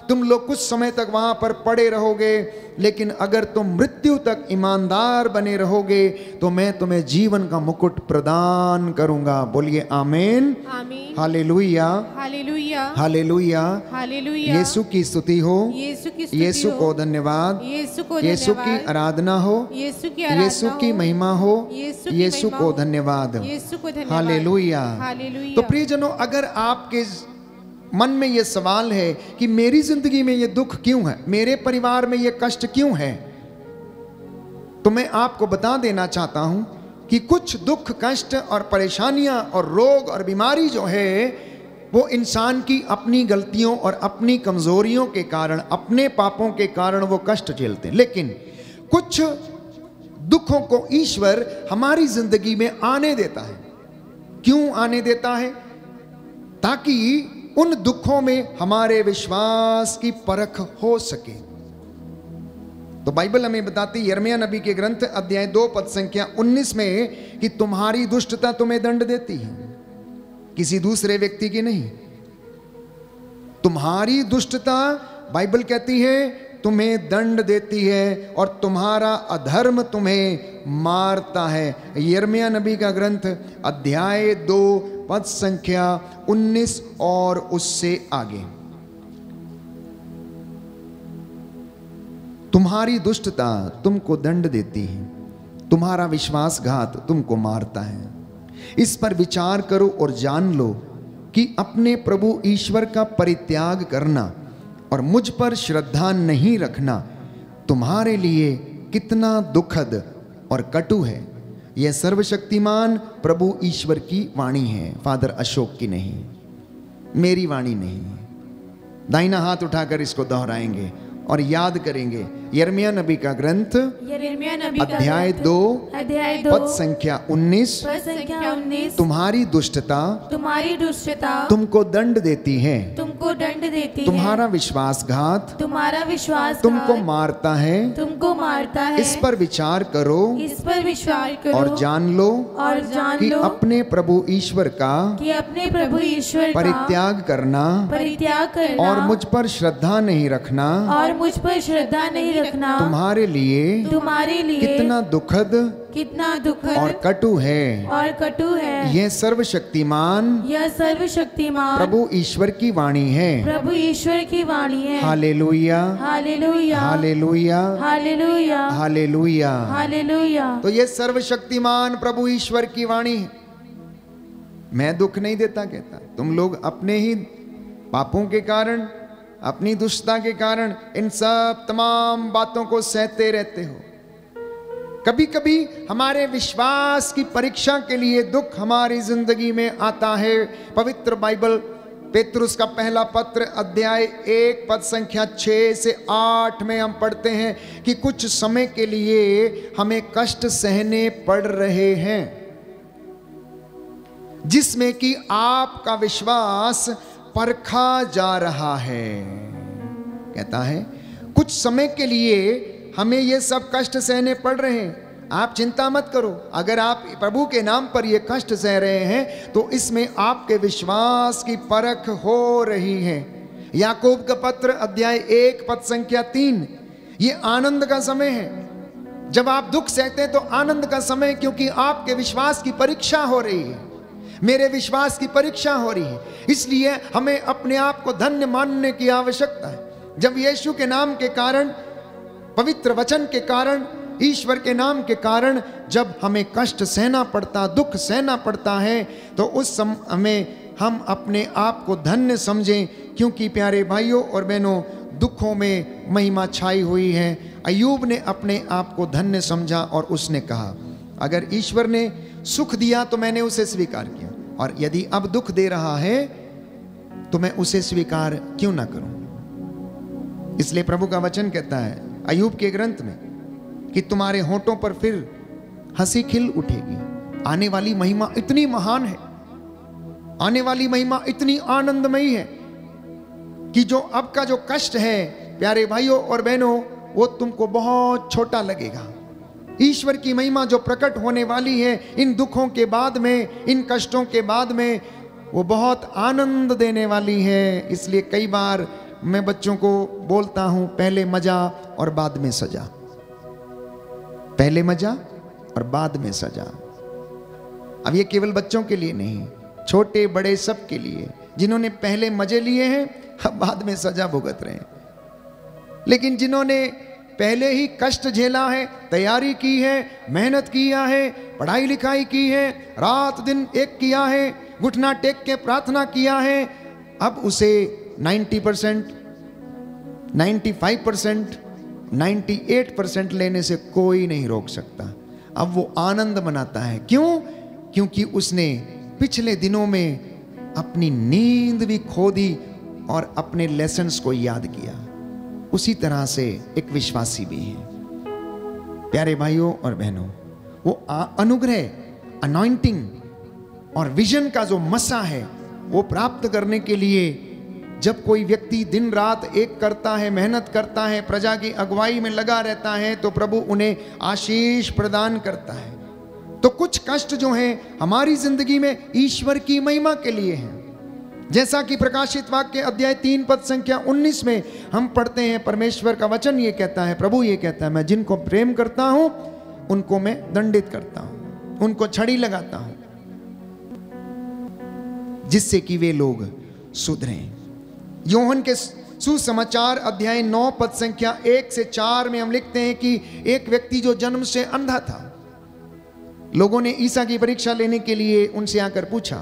तुम लोग कुछ समय तक वहां पर पड़े रहोगे, लेकिन अगर तुम मृत्यु तक ईमानदार बने रहोगे तो मैं तुम्हें जीवन का मुकुट प्रदान करूंगा। बोलिए आमीन, आमीन, हालेलुया, हालेलुया, हालेलुया, हालेलुया। यीशु की स्तुति हो, यीशु की स्तुति यीशु हो, को धन्यवाद, यीशु को यीशु की धन्यवाद, आराधना हो, यीशु की आराधना यीशु की हो, महिमा हो, यीशु की यीशु महिमा को हो, धन्यवाद, यीशु को धन्यवाद, हालेलुया। हालेलुया। तो प्रियजनों, अगर आपके मन में ये सवाल है कि मेरी जिंदगी में ये दुख क्यों है, मेरे परिवार में ये कष्ट क्यों है, तो मैं आपको बता देना चाहता हूं कि कुछ दुख, कष्ट और परेशानियां और रोग और बीमारी जो है वो इंसान की अपनी गलतियों और अपनी कमजोरियों के कारण, अपने पापों के कारण वो कष्ट झेलते हैं। लेकिन कुछ दुखों को ईश्वर हमारी जिंदगी में आने देता है। क्यों आने देता है? ताकि उन दुखों में हमारे विश्वास की परख हो सके। तो बाइबल हमें बताती, यिर्मयाह नबी के ग्रंथ अध्याय 2 पद संख्या 19 में, कि तुम्हारी दुष्टता तुम्हें दंड देती है, किसी दूसरे व्यक्ति की नहीं। तुम्हारी दुष्टता, बाइबल कहती है, तुम्हें दंड देती है और तुम्हारा अधर्म तुम्हें मारता है। यिर्मयाह नबी का ग्रंथ अध्याय 2 पद संख्या 19 और उससे आगे। तुम्हारी दुष्टता तुमको दंड देती है, तुम्हारा विश्वासघात तुमको मारता है। इस पर विचार करो और जान लो कि अपने प्रभु ईश्वर का परित्याग करना और मुझ पर श्रद्धा नहीं रखना तुम्हारे लिए कितना दुखद और कटु है। यह सर्वशक्तिमान प्रभु ईश्वर की वाणी है, फादर अशोक की नहीं, मेरी वाणी नहीं। दाहिना हाथ उठाकर इसको दोहराएंगे और याद करेंगे। यिर्मयाह नबी का ग्रंथ अध्याय 2 पद संख्या 19, तुम्हारी दुष्टता तुमको दंड देती है, तुम्हारा विश्वासघात तुमको मारता है। इस पर विचार करो और जान लो कि अपने प्रभु ईश्वर का परित्याग करना और मुझ पर श्रद्धा नहीं रखना तुम्हारे लिए कितना दुखद और कटु है। यह सर्वशक्तिमान प्रभु ईश्वर की वाणी है। Hallelujah, hallelujah, hallelujah, hallelujah. तो यह सर्वशक्तिमान प्रभु ईश्वर की वाणी है। मैं दुख नहीं देता कहता, तुम लोग अपने ही पापों के कारण, अपनी दुष्टता के कारण इन सब तमाम बातों को सहते रहते हो। कभी कभी हमारे विश्वास की परीक्षा के लिए दुख हमारी जिंदगी में आता है। पवित्र बाइबल पेतरुस का पहला पत्र अध्याय 1 पद संख्या 6 से 8 में हम पढ़ते हैं कि कुछ समय के लिए हमें कष्ट सहने पड़ रहे हैं, जिसमें कि आपका विश्वास परखा जा रहा है। कहता है कुछ समय के लिए हमें ये सब कष्ट सहने पड़ रहे हैं। आप चिंता मत करो, अगर आप प्रभु के नाम पर ये कष्ट सह रहे हैं तो इसमें आपके विश्वास की परख हो रही है। याकूब का पत्र अध्याय 1 पद संख्या 3, ये आनंद का समय है। जब आप दुख सहते हैं तो आनंद का समय, क्योंकि आपके विश्वास की परीक्षा हो रही है, मेरे विश्वास की परीक्षा हो रही है। इसलिए हमें अपने आप को धन्य मानने की आवश्यकता है। जब यीशु के नाम के कारण, पवित्र वचन के कारण, ईश्वर के नाम के कारण जब हमें कष्ट सहना पड़ता, दुख सहना पड़ता है, तो उस समय में हम अपने आप को धन्य समझें, क्योंकि प्यारे भाइयों और बहनों, दुखों में महिमा छाई हुई है। अय्यूब ने अपने आप को धन्य समझा और उसने कहा, अगर ईश्वर ने सुख दिया तो मैंने उसे स्वीकार किया, और यदि अब दुख दे रहा है तो मैं उसे स्वीकार क्यों ना करूं। इसलिए प्रभु का वचन कहता है अय्यूब के ग्रंथ में कि तुम्हारे होंठों पर फिर हंसी खिल उठेगी। आने वाली महिमा इतनी महान है, आने वाली महिमा इतनी आनंदमयी है कि जो अब का जो कष्ट है प्यारे भाइयों और बहनों, वो तुमको बहुत छोटा लगेगा। ईश्वर की महिमा जो प्रकट होने वाली है इन दुखों के बाद में, इन कष्टों के बाद में, वो बहुत आनंद देने वाली है। इसलिए कई बार मैं बच्चों को बोलता हूं, पहले मजा और बाद में सजा, पहले मजा और बाद में सजा। अब ये केवल बच्चों के लिए नहीं, छोटे बड़े सब के लिए, जिन्होंने पहले मजे लिए हैं अब बाद में सजा भुगत रहे हैं। लेकिन जिन्होंने पहले ही कष्ट झेला है, तैयारी की है, मेहनत किया है, पढ़ाई लिखाई की है, रात दिन एक किया है, घुटना टेक के प्रार्थना किया है, अब उसे 90%, 95%, 98% लेने से कोई नहीं रोक सकता। अब वो आनंद मनाता है। क्यों? क्योंकि उसने पिछले दिनों में अपनी नींद भी खो दी और अपने लेसन्स को याद किया। उसी तरह से एक विश्वासी भी है। प्यारे भाइयों और बहनों, वो अनुग्रह, अनॉइंटिंग और विजन का जो मसा है वो प्राप्त करने के लिए जब कोई व्यक्ति दिन रात एक करता है, मेहनत करता है, प्रजा की अगुवाई में लगा रहता है, तो प्रभु उन्हें आशीष प्रदान करता है। तो कुछ कष्ट जो हैं हमारी जिंदगी में ईश्वर की महिमा के लिए हैं। जैसा कि प्रकाशित वाक्य अध्याय 3 पद संख्या 19 में हम पढ़ते हैं, परमेश्वर का वचन ये कहता है, प्रभु ये कहता है, मैं जिनको प्रेम करता हूं उनको मैं दंडित करता हूं, उनको छड़ी लगाता हूं, जिससे कि वे लोग सुधरें। यूहन्ना के सुसमाचार अध्याय 9 पद संख्या 1 से 4 में हम लिखते हैं कि एक व्यक्ति जो जन्म से अंधा था, लोगों ने ईसा की परीक्षा लेने के लिए उनसे आकर पूछा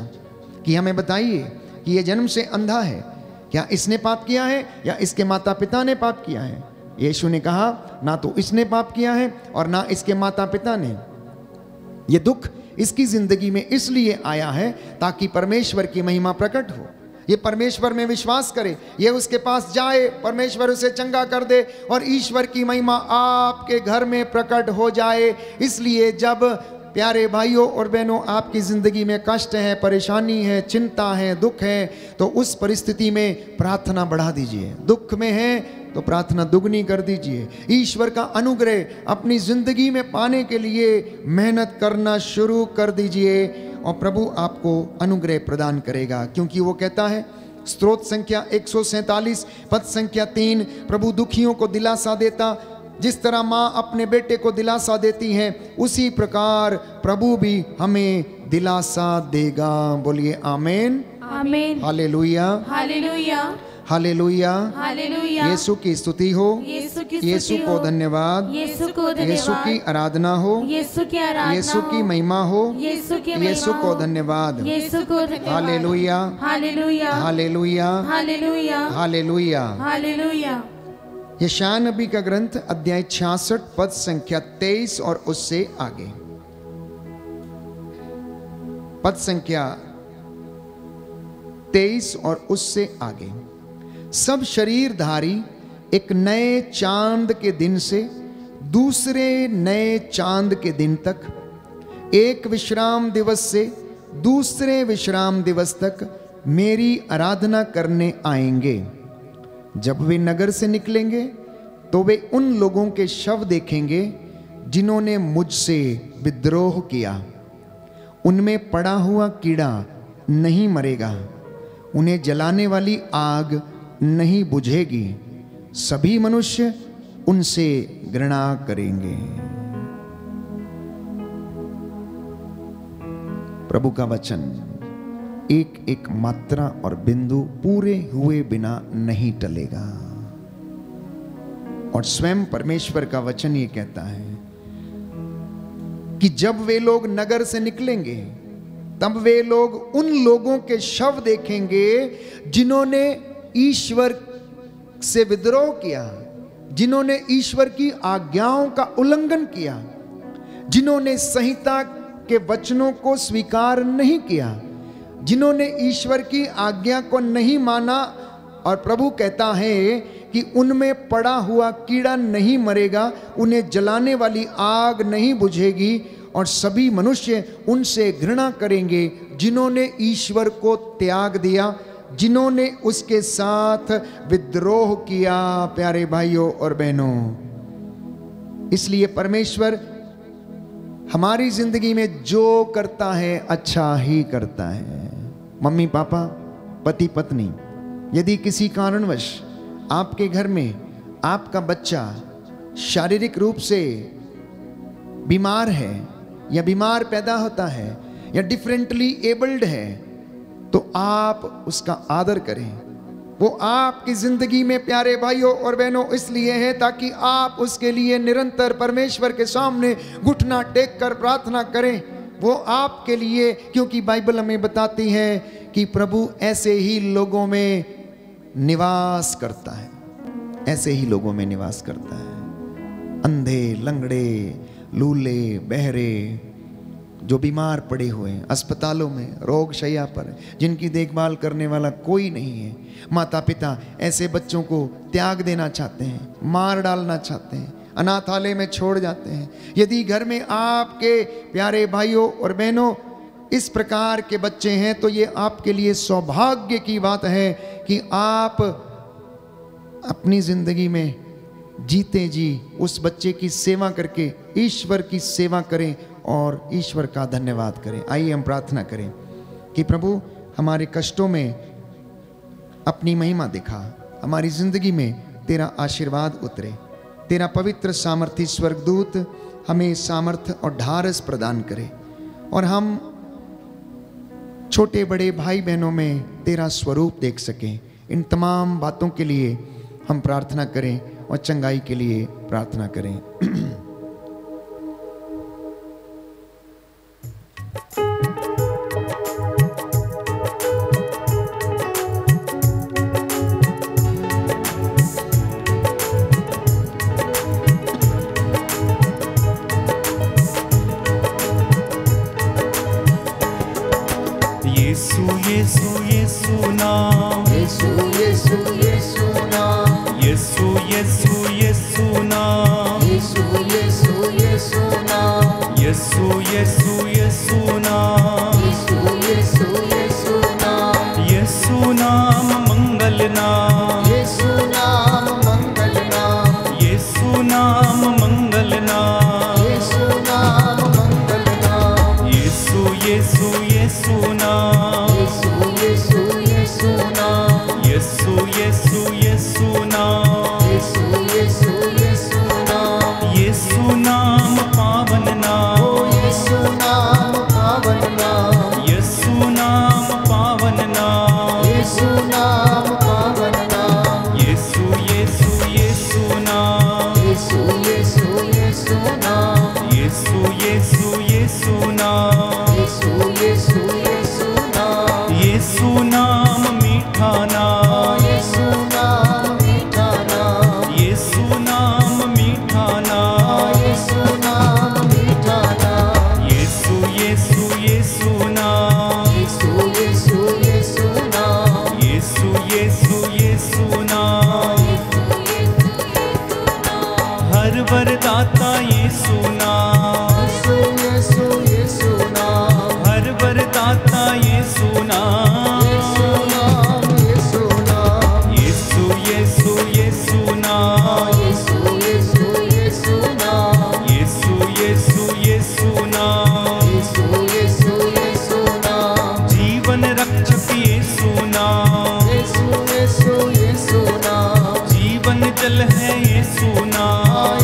कि हमें बताइए कि ये जन्म से अंधा है, क्या इसने पाप किया है या इसके माता पिता ने पाप किया है? यीशु ने कहा, ना तो इसने पाप किया है और ना इसके माता पिता ने। ये दुख इसकी जिंदगी में इसलिए आया है ताकि परमेश्वर की महिमा प्रकट हो। ये परमेश्वर में विश्वास करे, ये उसके पास जाए, परमेश्वर उसे चंगा कर दे और ईश्वर की महिमा आपके घर में प्रकट हो जाए। इसलिए जब प्यारे भाइयों और बहनों आपकी ज़िंदगी में कष्ट है, परेशानी है, चिंता है, दुख है, तो उस परिस्थिति में प्रार्थना बढ़ा दीजिए। दुख में है तो प्रार्थना दुगनी कर दीजिए। ईश्वर का अनुग्रह अपनी ज़िंदगी में पाने के लिए मेहनत करना शुरू कर दीजिए और प्रभु आपको अनुग्रह प्रदान करेगा, क्योंकि वो कहता है स्तोत्र संख्या 147 पद संख्या 3, प्रभु दुखियों को दिलासा देता, जिस तरह माँ अपने बेटे को दिलासा देती है उसी प्रकार प्रभु भी हमें दिलासा देगा। बोलिए आमीन, आमीन, हालेलुया, हालेलुया। हालेलुया। हालेलुया। यीशु की स्तुति हो, यीशु की यीशु स्तुति को हो, धन्यवाद, यीशु को धन्यवाद, यीशु की आराधना हो, यीशु की आराधना यीशु की हो, महिमा हो, यीशु की यीशु महिमा को हो, धन्यवाद। यीशु को धन्यवाद। Hallelujah, hallelujah. Hallelujah, hallelujah. Hallelujah. Hallelujah. यशायाह नबी का ग्रंथ अध्याय 66 पद संख्या 23 और उससे आगे। पद संख्या 23 और उससे आगे। सब शरीरधारी एक नए चांद के दिन से दूसरे नए चांद के दिन तक, एक विश्राम दिवस से दूसरे विश्राम दिवस तक मेरी आराधना करने आएंगे। जब वे नगर से निकलेंगे तो वे उन लोगों के शव देखेंगे जिन्होंने मुझसे विद्रोह किया। उनमें पड़ा हुआ कीड़ा नहीं मरेगा, उन्हें जलाने वाली आग नहीं बुझेगी। सभी मनुष्य उनसे घृणा करेंगे। प्रभु का वचन एक एक मात्रा और बिंदु पूरे हुए बिना नहीं टलेगा। और स्वयं परमेश्वर का वचन ये कहता है कि जब वे लोग नगर से निकलेंगे तब वे लोग उन लोगों के शव देखेंगे जिन्होंने ईश्वर से विद्रोह किया, जिन्होंने ईश्वर की आज्ञाओं का उल्लंघन किया, जिन्होंने संहिता के वचनों को स्वीकार नहीं किया, जिन्होंने ईश्वर की आज्ञा को नहीं माना। और प्रभु कहता है कि उनमें पड़ा हुआ कीड़ा नहीं मरेगा, उन्हें जलाने वाली आग नहीं बुझेगी, और सभी मनुष्य उनसे घृणा करेंगे जिन्होंने ईश्वर को त्याग दिया, जिन्होंने उसके साथ विद्रोह किया। प्यारे भाइयों और बहनों, इसलिए परमेश्वर हमारी जिंदगी में जो करता है अच्छा ही करता है। मम्मी पापा, पति पत्नी, यदि किसी कारणवश आपके घर में आपका बच्चा शारीरिक रूप से बीमार है या बीमार पैदा होता है या डिफरेंटली एबल्ड है, तो आप उसका आदर करें। वो आपकी जिंदगी में प्यारे भाइयों और बहनों इसलिए है ताकि आप उसके लिए निरंतर परमेश्वर के सामने घुटना टेक कर प्रार्थना करें। वो आपके लिए, क्योंकि बाइबल हमें बताती है कि प्रभु ऐसे ही लोगों में निवास करता है, ऐसे ही लोगों में निवास करता है। अंधे, लंगड़े, लूले, बहरे, जो बीमार पड़े हुए हैं अस्पतालों में, रोग शैया पर, जिनकी देखभाल करने वाला कोई नहीं है। माता पिता ऐसे बच्चों को त्याग देना चाहते हैं, मार डालना चाहते हैं, अनाथालय में छोड़ जाते हैं। यदि घर में आपके प्यारे भाइयों और बहनों इस प्रकार के बच्चे हैं तो ये आपके लिए सौभाग्य की बात है कि आप अपनी जिंदगी में जीते जी उस बच्चे की सेवा करके ईश्वर की सेवा करें और ईश्वर का धन्यवाद करें। आइए हम प्रार्थना करें कि प्रभु हमारे कष्टों में अपनी महिमा दिखा, हमारी जिंदगी में तेरा आशीर्वाद उतरे, तेरा पवित्र सामर्थी स्वर्गदूत हमें सामर्थ्य और ढारस प्रदान करे और हम छोटे बड़े भाई बहनों में तेरा स्वरूप देख सकें। इन तमाम बातों के लिए हम प्रार्थना करें और चंगाई के लिए प्रार्थना करें। यीशु यीशु यीशु नाम, यीशु यीशु यीशु नाम, यीशु यीशु यीशु नाम, यीशु यीशु यीशु नाम, यीशु यीशु यीशु नाम, यीशु यीशु यीशु नाम, यीशु नाम मंगल नाम, यीशु नाम मंगल नाम, यीशु नाम मंगल नाम, यीशु नाम मंगल नाम, यीशु यीशु यीशु नाम, यीशु यीशु यीशु नाम, यीशु यीशु यीशु नाम, यीशु यीशु यीशु नाम, यीशु नाम पावन नाम, यीशु नाम पावन नाम, यीशु नाम पावन नाम, यीशु नाम पावन नाम, हर वरदाता यीशु नाम, यीशु यीशु नाम, हर वरदाता यीशु नाम, यीशु नाम, यीशु नाम, यीशु यीशु यीशु नाम, यीशु यीशु यीशु नाम, यीशु यीशु यीशु नाम, यीशु यीशु यीशु नाम, जीवन रक्षक यीशु नाम, यीशु यीशु यीशु नाम, जीवन जल है यीशु नाम,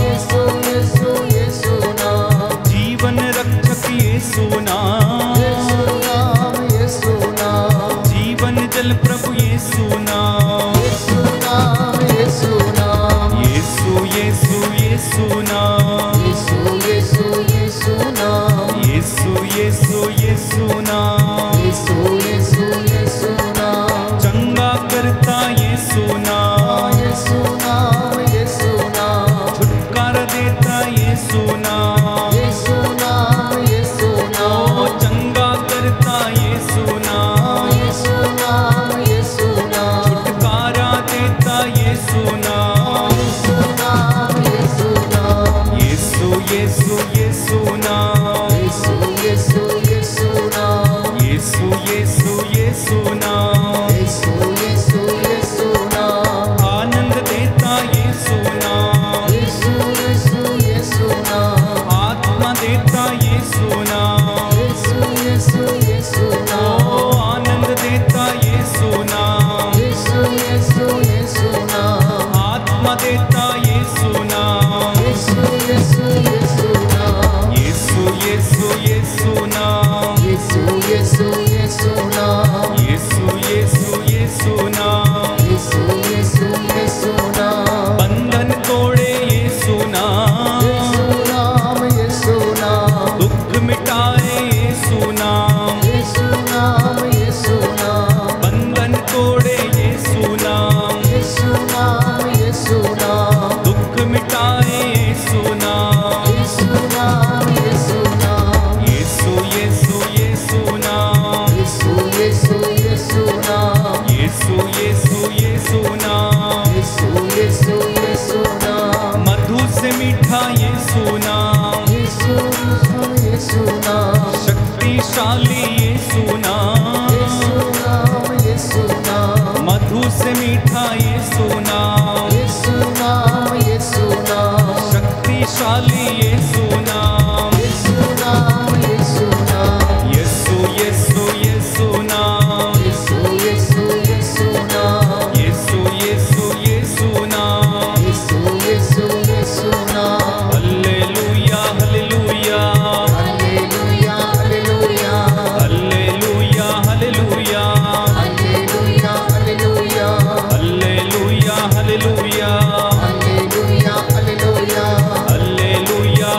यीशु यीशु यीशु नाम, जीवन रक्षक यीशु नाम, यीशु नाम, यीशु नाम, जीवन जल प्रभु यीशु नाम, यीशु नाम, यीशु नाम, यीशु यीशु यीशु नाम, यीशु यीशु यीशु नाम, यीशु यीशु यीशु नाम, यीशु यीशु यीशु नाम, चंगा करता यीशु नाम, यीशु नाम, यीशु नाम, छुटकारा देता यीशु नाम, यीशु नाम, यीशु नाम, ओ चंगा करता यीशु नाम, यीशु नाम, यीशु नाम, छुटकारा देता यीशु नाम, यीशु नाम, यीशु नाम, यीशु यीशु यीशु नाम, यीशु यीशु यीशु नाम, यीशु यीशु यीशु नाम, यीशु यीशु यीशु नाम, आनंद देता यीशु नाम, यीशु यीशु यीशु नाम, आत्मा देता यीशु नाम, यीशु यीशु यीशु नाम, ओ आनंद देता यीशु नाम, यीशु यीशु यीशु नाम, आत्मा देता यीशु नाम, यीशु यीशु यीशु नाम, यीशु यीशु यीशु नाम, यीशु यीशु यीशु नाम, यीशु यीशु यीशु नाम, यीशु यीशु यीशु नाम, बंधन तोड़े यीशु नाम, यीशु नाम, यीशु नाम, दुख मिटाए यीशु नाम, यीशु नाम, यीशु नाम, बंधन तोड़े यीशु नाम, यीशु नाम, यीशु नाम, दुख मिटाए यीशु नाम, यीशु नाम, यीशु नाम, यीशु यीशु यीशु नाम, यीशु यीशु यीशु नाम, यीशु यीशु यीशु नाम, यीशु यीशु यीशु नाम, मधु से मीठा यीशु नाम, यीशु यीशु नाम, शक्तिशाली यीशु नाम, यीशु नाम, यीशु नाम, मधु से मीठा यीशु नाम, यीशु नाम, यीशु नाम, शक्तिशाली यीशु नाम, यीशु नाम, यीशु नाम, यीशु यीशु यीशु नाम, यीशु यीशु यीशु नाम, यीशु यीशु यीशु नाम, यीशु यीशु यीशु नाम, hallelujah hallelujah hallelujah, hallelujah, hallelujah hallelujah hallelujah, hallelujah, hallelujah hallelujah hallelujah, hallelujah, hallelujah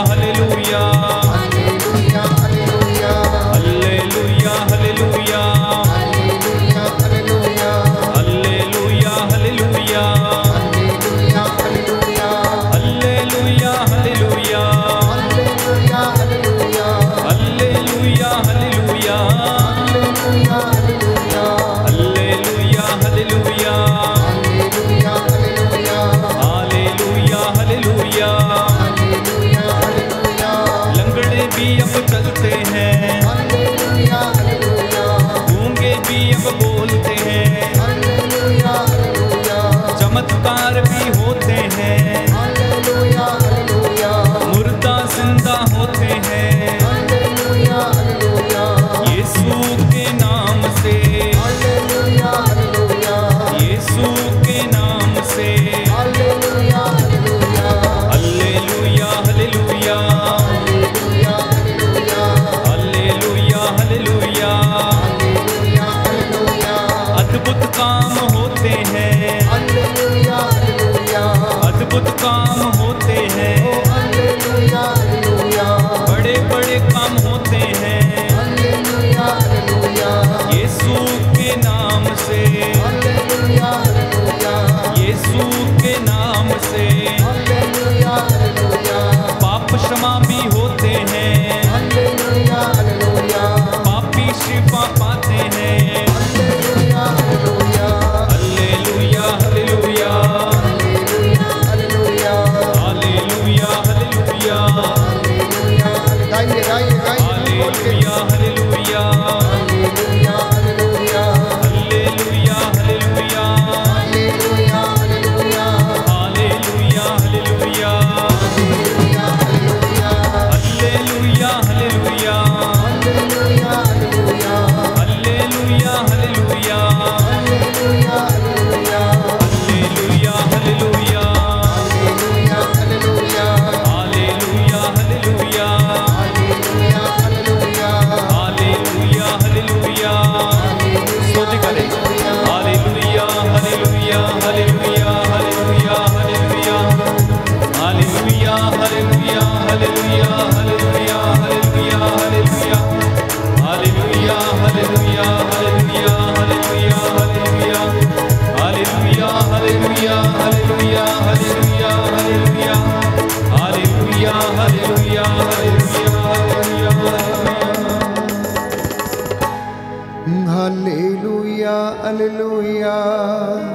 hallelujah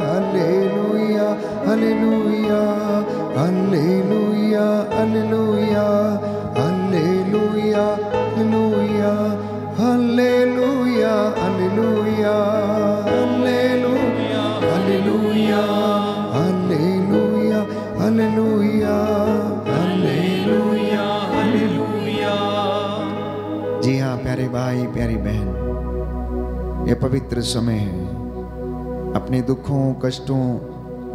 hallelujah hallelujah hallelujah hallelujah hallelujah hallelujah hallelujah hallelujah hallelujah hallelujah hallelujah hallelujah hallelujah hallelujah. जी हाँ प्यारे भाई प्यारी बहन, यह पवित्र समय है अपने दुखों कष्टों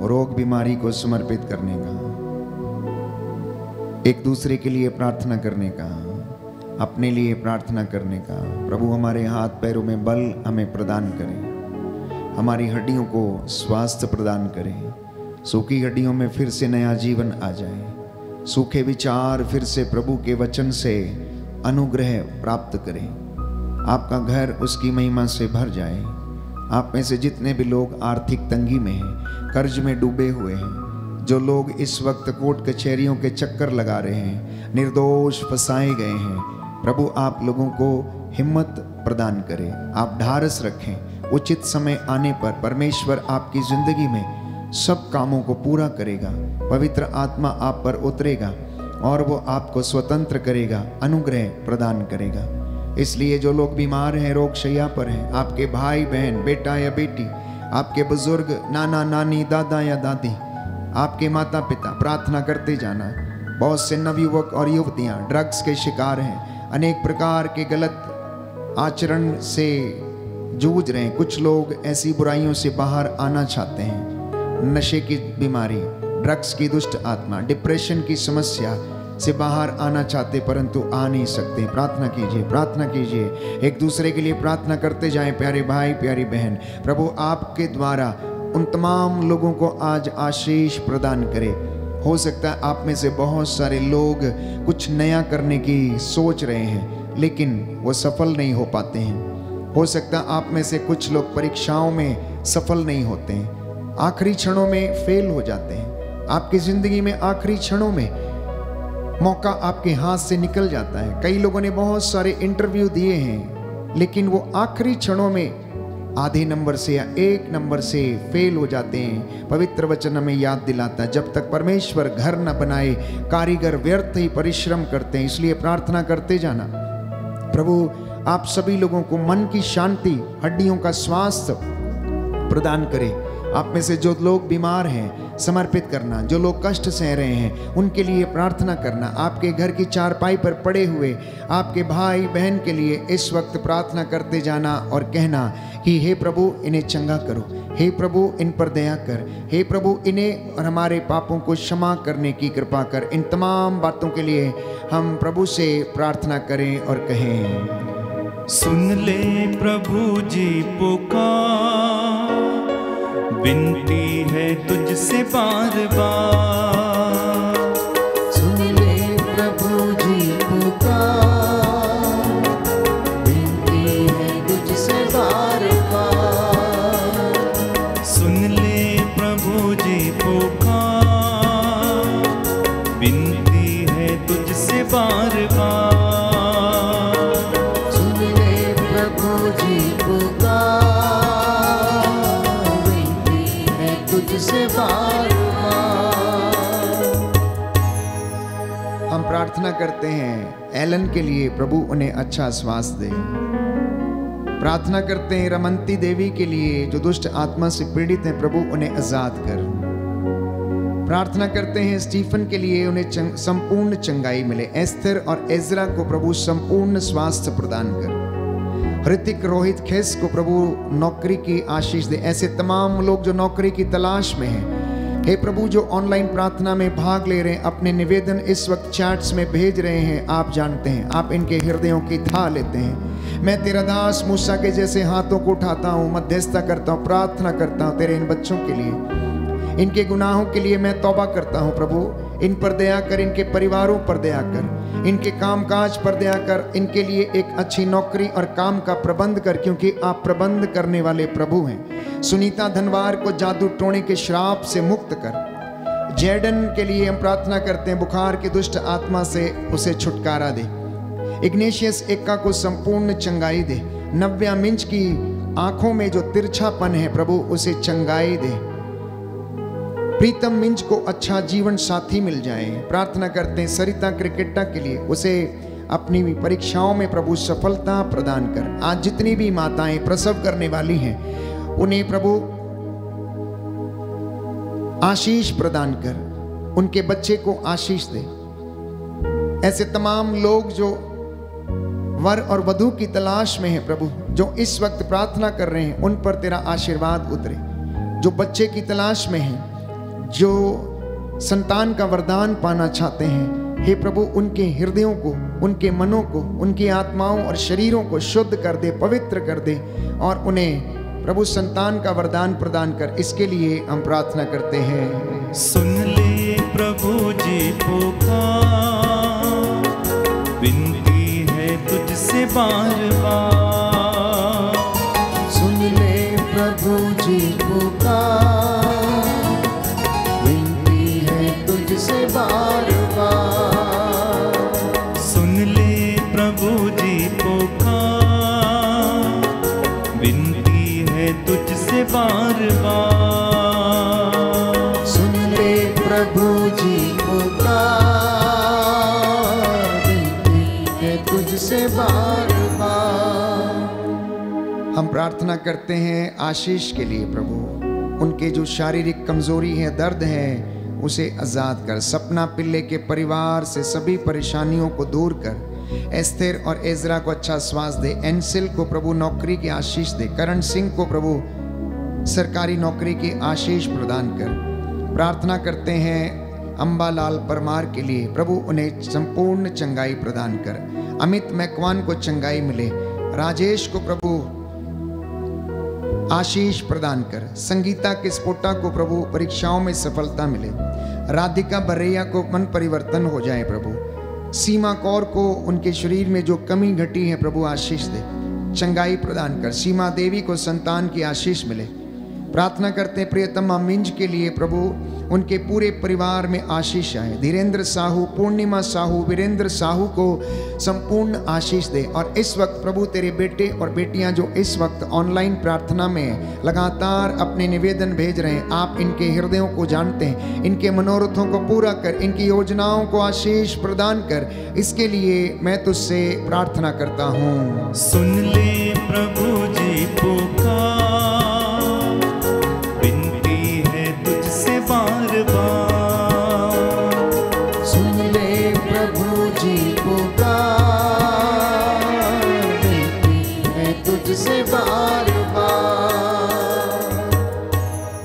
रोग बीमारी को समर्पित करने का, एक दूसरे के लिए प्रार्थना करने का, अपने लिए प्रार्थना करने का। प्रभु हमारे हाथ पैरों में बल हमें प्रदान करें, हमारी हड्डियों को स्वास्थ्य प्रदान करें, सूखी हड्डियों में फिर से नया जीवन आ जाए, सूखे विचार फिर से प्रभु के वचन से अनुग्रह प्राप्त करें, आपका घर उसकी महिमा से भर जाए। आप में से जितने भी लोग आर्थिक तंगी में हैं, कर्ज में डूबे हुए हैं, जो लोग इस वक्त कोर्ट कचहरियों के चक्कर लगा रहे हैं, निर्दोष फंसाए गए हैं, प्रभु आप लोगों को हिम्मत प्रदान करें, आप ढारस रखें। उचित समय आने पर परमेश्वर आपकी जिंदगी में सब कामों को पूरा करेगा, पवित्र आत्मा आप पर उतरेगा और वो आपको स्वतंत्र करेगा, अनुग्रह प्रदान करेगा। इसलिए जो लोग बीमार हैं, रोग शैया पर हैं, आपके भाई बहन, बेटा या बेटी, आपके बुजुर्ग, नाना नानी, दादा या दादी, आपके माता पिता, प्रार्थना करते जाना। बहुत से नवयुवक और युवतियां ड्रग्स के शिकार हैं, अनेक प्रकार के गलत आचरण से जूझ रहे हैं। कुछ लोग ऐसी बुराइयों से बाहर आना चाहते हैं, नशे की बीमारी, ड्रग्स की दुष्ट आत्मा, डिप्रेशन की समस्या से बाहर आना चाहते परंतु आ नहीं सकते। प्रार्थना कीजिए, प्रार्थना कीजिए, एक दूसरे के लिए प्रार्थना करते जाएं प्यारे भाई प्यारी बहन। प्रभु आपके द्वारा उन तमाम लोगों को आज आशीष प्रदान करे। हो सकता है आप में से बहुत सारे लोग कुछ नया करने की सोच रहे हैं लेकिन वो सफल नहीं हो पाते हैं। हो सकता है आप में से कुछ लोग परीक्षाओं में सफल नहीं होते हैं, आखिरी क्षणों में फेल हो जाते हैं। आपकी जिंदगी में आखिरी क्षणों में मौका आपके हाथ से निकल जाता है। कई लोगों ने बहुत सारे इंटरव्यू दिए हैं लेकिन वो आखिरी क्षणों में आधे नंबर से या 1 नंबर से फेल हो जाते हैं। पवित्र वचन हमें याद दिलाता है, जब तक परमेश्वर घर न बनाए कारीगर व्यर्थ ही परिश्रम करते हैं। इसलिए प्रार्थना करते जाना, प्रभु आप सभी लोगों को मन की शांति, हड्डियों का स्वास्थ्य प्रदान करें। आप में से जो लोग बीमार हैं समर्पित करना, जो लोग कष्ट सह रहे हैं उनके लिए प्रार्थना करना। आपके घर की चारपाई पर पड़े हुए आपके भाई बहन के लिए इस वक्त प्रार्थना करते जाना और कहना कि हे प्रभु इन्हें चंगा करो, हे प्रभु इन पर दया कर, हे प्रभु इन्हें और हमारे पापों को क्षमा करने की कृपा कर। इन तमाम बातों के लिए हम प्रभु से प्रार्थना करें और कहें, सुन ले प्रभु जी पुकार, विनती है तुझसे बार बार। सुन ले प्रभु जी पुकार, विनती है तुझसे बार बार। सुन ले प्रभु जी पुकार, विनती है तुझसे बार बार। सुन ले प्रभु जी पुकार, तुझसे बार बार। हम प्रार्थना करते हैं एलन के लिए, प्रभु उन्हें अच्छा स्वास्थ्य दे। प्रार्थना करते हैं रमंती देवी के लिए जो दुष्ट आत्मा से पीड़ित हैं, प्रभु उन्हें आजाद कर। प्रार्थना करते हैं स्टीफन के लिए, उन्हें संपूर्ण चंगाई मिले। एस्थर और एजरा को प्रभु संपूर्ण स्वास्थ्य प्रदान कर। ऋतिक रोहित खेस को प्रभु नौकरी की आशीष दे। ऐसे तमाम लोग जो नौकरी की तलाश में हैं, हे प्रभु जो ऑनलाइन प्रार्थना में भाग ले रहे हैं, अपने निवेदन इस वक्त चैट्स में भेज रहे हैं, आप जानते हैं, आप इनके हृदयों की था लेते हैं। मैं तेरा दास मूसा के जैसे हाथों को उठाता हूँ, मध्यस्थता करता हूँ, प्रार्थना करता हूँ तेरे इन बच्चों के लिए, इनके गुनाहों के लिए मैं तौबा करता हूँ। प्रभु इन पर दया कर, इनके परिवारों पर दया कर, इनके कामकाज पर दया कर, इनके लिए एक अच्छी नौकरी और काम का प्रबंध कर, क्योंकि आप प्रबंध करने वाले प्रभु हैं। सुनीता धनवार को जादू टोने के श्राप से मुक्त कर। जैडन के लिए हम प्रार्थना करते हैं, बुखार की दुष्ट आत्मा से उसे छुटकारा दे। इग्नेशियस एक्का को संपूर्ण चंगाई दे। नव्या मिंच की आंखों में जो तिरछापन है प्रभु उसे चंगाई दे। प्रीतम मिंज को अच्छा जीवन साथी मिल जाए। प्रार्थना करते हैं सरिता क्रिकेटा के लिए, उसे अपनी भी परीक्षाओं में प्रभु सफलता प्रदान कर। आज जितनी भी माताएं प्रसव करने वाली हैं उन्हें प्रभु आशीष प्रदान कर, उनके बच्चे को आशीष दे। ऐसे तमाम लोग जो वर और वधू की तलाश में हैं प्रभु, जो इस वक्त प्रार्थना कर रहे हैं, उन पर तेरा आशीर्वाद उतरे। जो बच्चे की तलाश में हैं, जो संतान का वरदान पाना चाहते हैं, हे प्रभु उनके हृदयों को, उनके मनों को, उनकी आत्माओं और शरीरों को शुद्ध कर दे, पवित्र कर दे और उन्हें प्रभु संतान का वरदान प्रदान कर। इसके लिए हम प्रार्थना करते हैं। सुन ले प्रभु जी पुकार, विनती है तुझसे बार बार। सुन ले प्रभु जी पुकार, विनती है तुझसे बार बार। सुन ले प्रभु जी पुकार, विनती है तुझसे बार बार। सुन ले प्रभु जी पुकार, विनती है तुझसे बार बार। हम प्रार्थना करते हैं आशीष के लिए प्रभु, उनके जो शारीरिक कमजोरी है, दर्द है, उसे आजाद कर। सपना पिल्ले के परिवार से सभी परेशानियों को दूर कर। एस्तेर और एजरा को अच्छा स्वास्थ्य दे। एनसिल को प्रभु नौकरी की आशीष दे। करण सिंह को प्रभु सरकारी नौकरी की आशीष प्रदान कर। प्रार्थना करते हैं अंबालाल परमार के लिए, प्रभु उन्हें संपूर्ण चंगाई प्रदान कर। अमित मैकवान को चंगाई मिले। राजेश को प्रभु आशीष प्रदान कर। संगीता किस्पोटा को प्रभु परीक्षाओं में सफलता मिले। राधिका बरैया को मन परिवर्तन हो जाए प्रभु। सीमा कौर को उनके शरीर में जो कमी घटी है प्रभु आशीष दे, चंगाई प्रदान कर। सीमा देवी को संतान की आशीष मिले। प्रार्थना करते हैं प्रियतमा मिंज के लिए, प्रभु उनके पूरे परिवार में आशीष आए। धीरेन्द्र साहू, पूर्णिमा साहू, वीरेंद्र साहू को संपूर्ण आशीष दे। और इस वक्त प्रभु तेरे बेटे और बेटियां जो इस वक्त ऑनलाइन प्रार्थना में लगातार अपने निवेदन भेज रहे हैं, आप इनके हृदयों को जानते हैं, इनके मनोरथों को पूरा कर, इनकी योजनाओं को आशीष प्रदान कर। इसके लिए मैं तुझसे प्रार्थना करता हूँ। सुन ले प्रभु जी पुकार, बार बार। सुन ले प्रभु जी पुकार, विनती है तुझसे बार बार।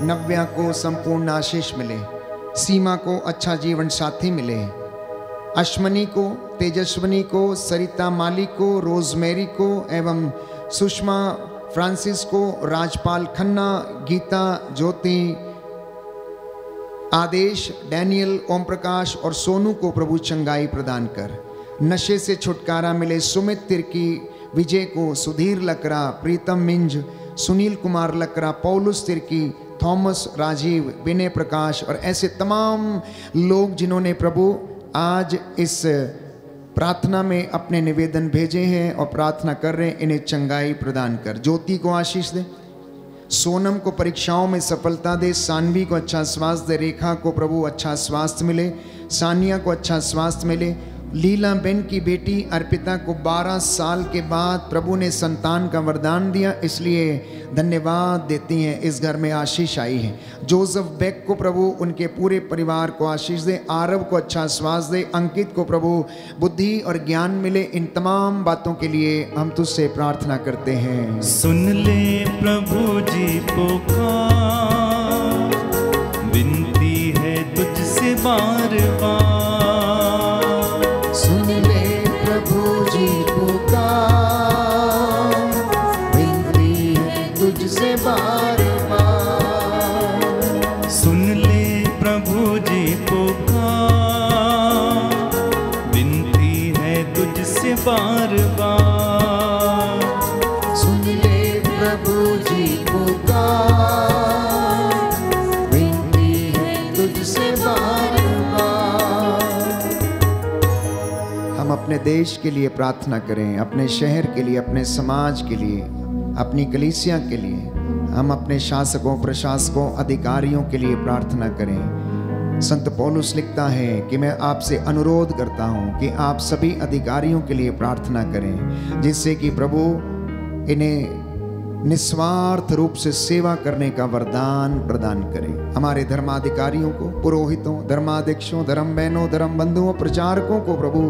नव्या को संपूर्ण आशीष मिले। सीमा को अच्छा जीवन साथी मिले। अश्वनी को, तेजस्वनी को, सरिता माली को, रोजमेरी को एवं सुषमा फ्रांसिस को, राजपाल खन्ना, गीता, ज्योति, आदेश, डैनियल, ओम प्रकाश और सोनू को प्रभु चंगाई प्रदान कर। नशे से छुटकारा मिले। सुमित तिर्की, विजय को, सुधीर लकड़ा, प्रीतम मिंज, सुनील कुमार लकड़ा, पौलुस तिर्की, थॉमस, राजीव, विनय प्रकाश और ऐसे तमाम लोग जिन्होंने प्रभु आज इस प्रार्थना में अपने निवेदन भेजे हैं और प्रार्थना कर रहे हैं, इन्हें चंगाई प्रदान कर। ज्योति को आशीष दे। सोनम को परीक्षाओं में सफलता दे। सानवी को अच्छा स्वास्थ्य दे। रेखा को प्रभु अच्छा स्वास्थ्य मिले। सानिया को अच्छा स्वास्थ्य मिले। लीला बेन की बेटी अर्पिता को 12 साल के बाद प्रभु ने संतान का वरदान दिया, इसलिए धन्यवाद देती हैं। इस घर में आशीष आई है। जोसेफ बेक को प्रभु उनके पूरे परिवार को आशीष दे। आरव को अच्छा स्वास्थ्य दे। अंकित को प्रभु बुद्धि और ज्ञान मिले। इन तमाम बातों के लिए हम तुझसे प्रार्थना करते हैं। सुन ले प्रभु जी पुकार, विनती है तुझसे बार बार। सुन ले प्रभु जी पुकार, विनती है तुझसे बार बार। सुन ले प्रभु जी पुकार, विनती है तुझसे बार बार। सुन ले प्रभु जी पुकार, विनती है तुझसे बार बार। हम अपने देश के लिए प्रार्थना करें, अपने शहर के लिए, अपने समाज के लिए, अपनी कलीसिया के लिए, हम अपने शासकों, प्रशासकों, अधिकारियों के लिए प्रार्थना करें। संत पौलुस लिखता है कि मैं आपसे अनुरोध करता हूं कि आप सभी अधिकारियों के लिए प्रार्थना करें, जिससे कि प्रभु इन्हें निस्वार्थ रूप से सेवा करने का वरदान प्रदान करे। हमारे धर्माधिकारियों को, पुरोहितों, धर्माध्यक्षों, धर्म बहनों, धर्म बंधुओं, प्रचारकों को प्रभु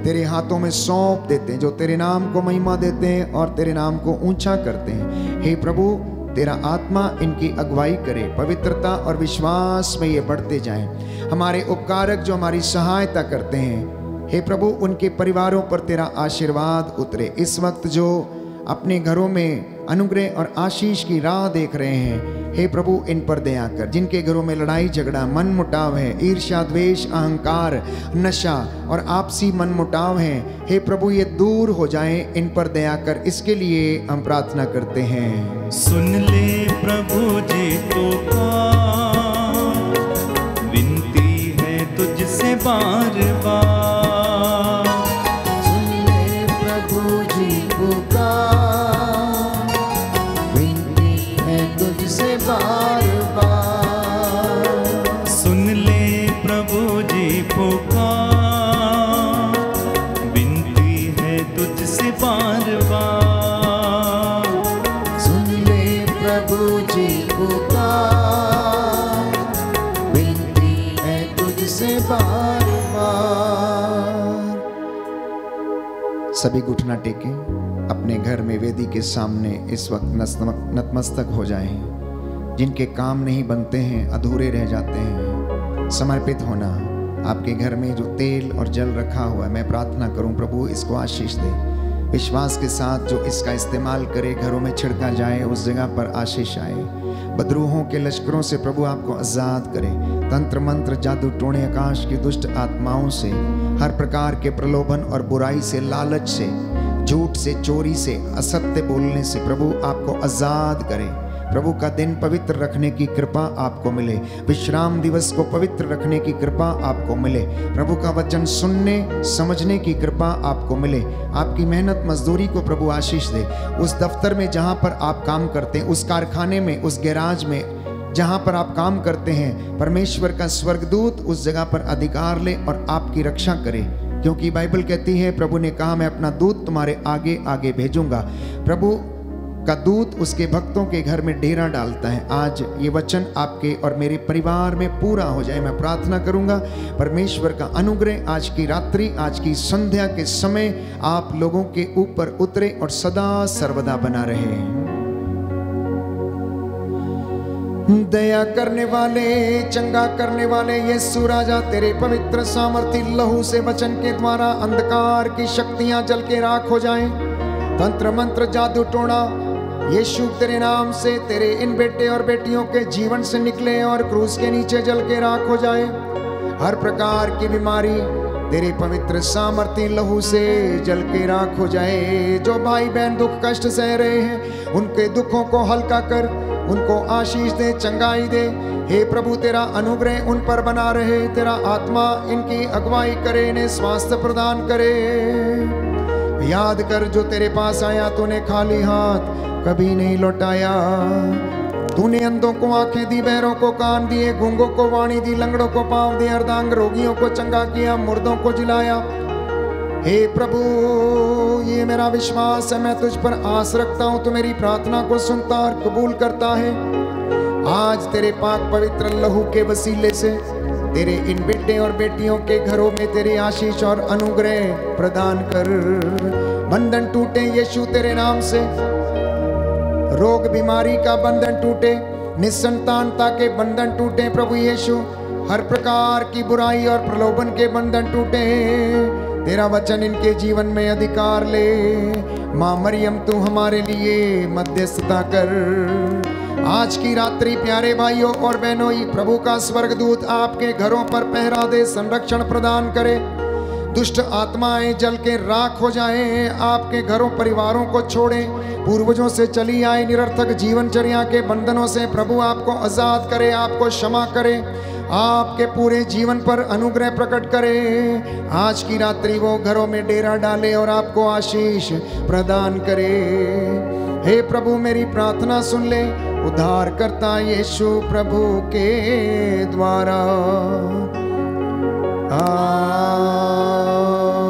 तेरे हाथों में सौंप देते हैं, जो तेरे नाम को महिमा देते हैं और तेरे नाम को ऊंचा करते हैं। हे प्रभु, तेरा आत्मा इनकी अगुवाई करे, पवित्रता और विश्वास में ये बढ़ते जाएं। हमारे उपकारक जो हमारी सहायता करते हैं, हे प्रभु, उनके परिवारों पर तेरा आशीर्वाद उतरे। इस वक्त जो अपने घरों में अनुग्रह और आशीष की राह देख रहे हैं, हे प्रभु, इन पर दया कर। जिनके घरों में लड़ाई झगड़ा, मन मुटाव है, ईर्ष्या, द्वेष, अहंकार, नशा और आपसी मन मुटाव है, हे प्रभु, ये दूर हो जाएं, इन पर दया कर। इसके लिए हम प्रार्थना करते हैं। सुन ले प्रभु जी पुकार, विनती है तुझसे बार बार। सुन ले प्रभु जी पुकार, विनती है तुझसे बार बार। सुन ले प्रभु जी पुकार, विनती है तुझसे बार बार। सुन ले प्रभु जी पुकार, विनती है तुझसे बार बार। सभी घुटना टेके अपने घर में वेदी के सामने इस वक्त नतमस्तक हो जाएं। जिनके काम नहीं बनते हैं, अधूरे रह जाते हैं, समर्पित होना। आपके घर में जो तेल और जल रखा हुआ है, मैं प्रार्थना करूं प्रभु इसको आशीष दे। विश्वास के साथ जो इसका इस्तेमाल करे, घरों में छिड़का जाए, उस जगह पर आशीष आए। बदरूहों के लश्करों से प्रभु आपको आजाद करे। तंत्र मंत्र, जादू टोने, आकाश की दुष्ट आत्माओं से, हर प्रकार के प्रलोभन और बुराई से, लालच से, झूठ से, चोरी से, असत्य बोलने से प्रभु आपको आजाद करे। प्रभु का दिन पवित्र रखने की कृपा आपको मिले। विश्राम दिवस को पवित्र रखने की कृपा आपको मिले। प्रभु का वचन सुनने समझने की कृपा आपको मिले। आपकी मेहनत मजदूरी को प्रभु आशीष दे। उस दफ्तर में जहाँ पर आप काम करते हैं, उस कारखाने में, उस गैराज में जहाँ पर आप काम करते हैं, परमेश्वर का स्वर्गदूत उस जगह पर अधिकार ले और आपकी रक्षा करे। क्योंकि बाइबल कहती है, प्रभु ने कहा, मैं अपना दूत तुम्हारे आगे आगे भेजूंगा। प्रभु का दूत उसके भक्तों के घर में डेरा डालता है। आज ये वचन आपके और मेरे परिवार में पूरा हो जाए, मैं प्रार्थना करूंगा। परमेश्वर का अनुग्रह आज की रात्रि, आज की संध्या के समय आप लोगों के ऊपर उतरे और सदा सर्वदा बना रहे। दया करने वाले, चंगा करने वाले यीशु राजा, तेरे पवित्र सामर्थी लहू से वचन के द्वारा अंधकार की शक्तियां जल के राख हो जाएं। तंत्र मंत्र, जादू टोना यीशु तेरे नाम से तेरे इन बेटे और बेटियों के जीवन से निकले और क्रूस के नीचे जल के राख हो जाए। हर प्रकार की बीमारी तेरे पवित्र सामर्थी लहू से जल के राख हो जाए। जो भाई बहन दुख कष्ट सह रहे हैं, उनके दुखों को हल्का कर, उनको आशीष दे, चंगाई दे। हे प्रभु, तेरा अनुग्रह उन पर बना रहे। तेरा आत्मा इनकी अगुवाई करे, इन्हें स्वास्थ्य प्रदान करे। याद कर, जो तेरे पास आया तूने खाली हाथ कभी नहीं लौटाया। तूने अंधों को आंखें दी, बहरों को कान दिए, गूंगों को वाणी दी, लंगड़ों को पांव दिए, अर्धांग रोगियों को चंगा किया, मुर्दों को जिलाया। हे प्रभु, ये मेरा विश्वास है, मैं तुझ पर आस रखता हूं। तू मेरी प्रार्थना को सुनता और कबूल करता है। आज तेरे पाक पवित्र लहू के वसीले से तेरे इन बेटे और बेटियों के घरों में तेरी आशीष और अनुग्रह प्रदान कर। बंधन टूटे यीशु तेरे नाम से, रोग बीमारी का बंधन टूटे, निसंतानता के बंधन टूटे। प्रभु यीशु, हर प्रकार की बुराई और प्रलोभन के बंधन टूटे। तेरा वचन इनके जीवन में अधिकार ले। माँ मरियम, तू हमारे लिए मध्यस्थता कर। आज की रात्रि प्यारे भाइयों और बहनों, प्रभु का स्वर्गदूत आपके घरों पर पहरा दे, संरक्षण प्रदान करे। दुष्ट आत्माएं जल के राख हो जाएं। आपके घरों परिवारों को छोड़े, पूर्वजों से चली आई निरर्थक जीवनचर्या के बंधनों से प्रभु आपको आजाद करे, आपको क्षमा करे, आपके पूरे जीवन पर अनुग्रह प्रकट करे। आज की रात्रि वो घरों में डेरा डाले और आपको आशीष प्रदान करे। हे प्रभु मेरी प्रार्थना सुन ले, उद्धार करता यीशु प्रभु के द्वारा।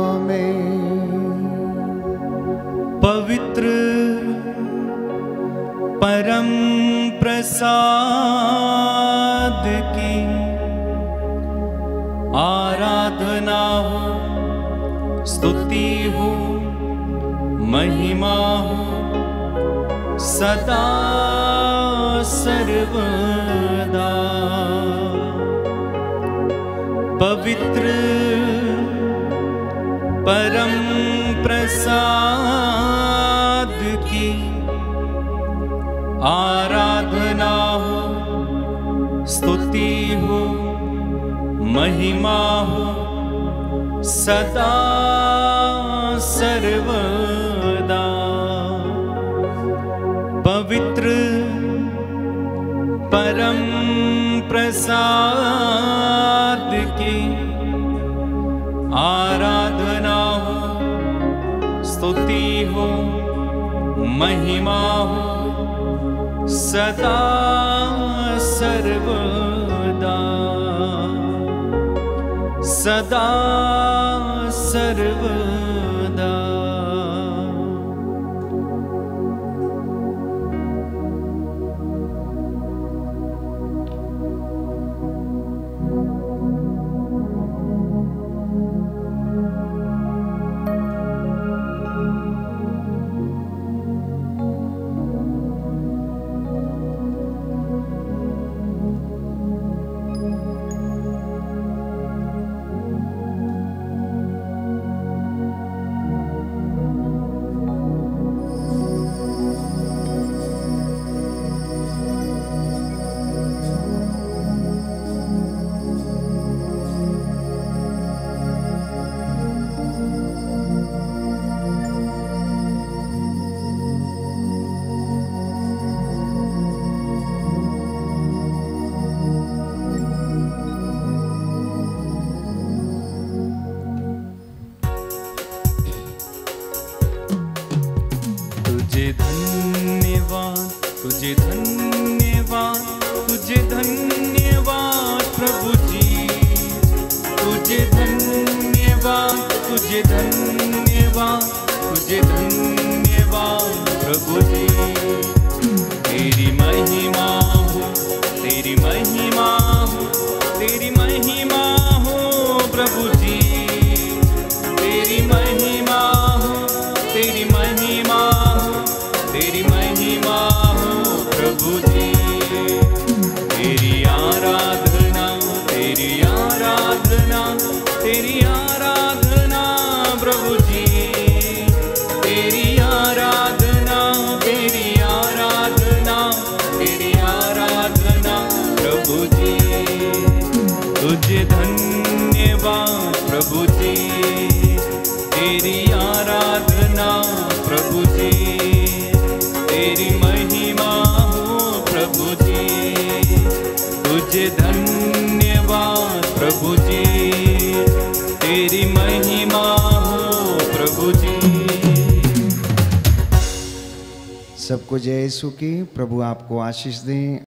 आमीन। पवित्र परम प्रसाद की आराधना हो, स्तुति हो, महिमा हो सदा सर्वदा। पवित्र परम प्रसाद की आराधना हो, स्तुति हो, महिमा हो सदा सर्वदा। पवित्र परम प्रसाद की आराधना हो, स्तुति हो, महिमा हो सदा सर्वदा, सदा सर्वदा। तुझे धन्यवाद, तुझे धन्यवाद प्रभु जी, तुझे धन्यवाद, तुझे धन्यवाद, तुझे धन्यवाद प्रभु जी। तेरी महिमा हो, तेरी महिमा हो, तेरी महिमा हो प्रभु जी। तेरी महिमा हो, तेरी महिमा हो, तेरी महिमा हो प्रभु जी। तेरी आराधना, तेरी आराधना, तेरी आराधना प्रभु जी। तेरी आराधना, तेरी आराधना, तेरी आराधना प्रभु जी। तुझे धन्यवाद प्रभु जी, तेरी आराधना प्रभु जी। तेरी महिमा हो प्रभु जी, तुझे धन्यवाद प्रभु जी। तेरी महिमा हो प्रभु जी। सबको जय यीशु की। प्रभु आपको आशीष दें।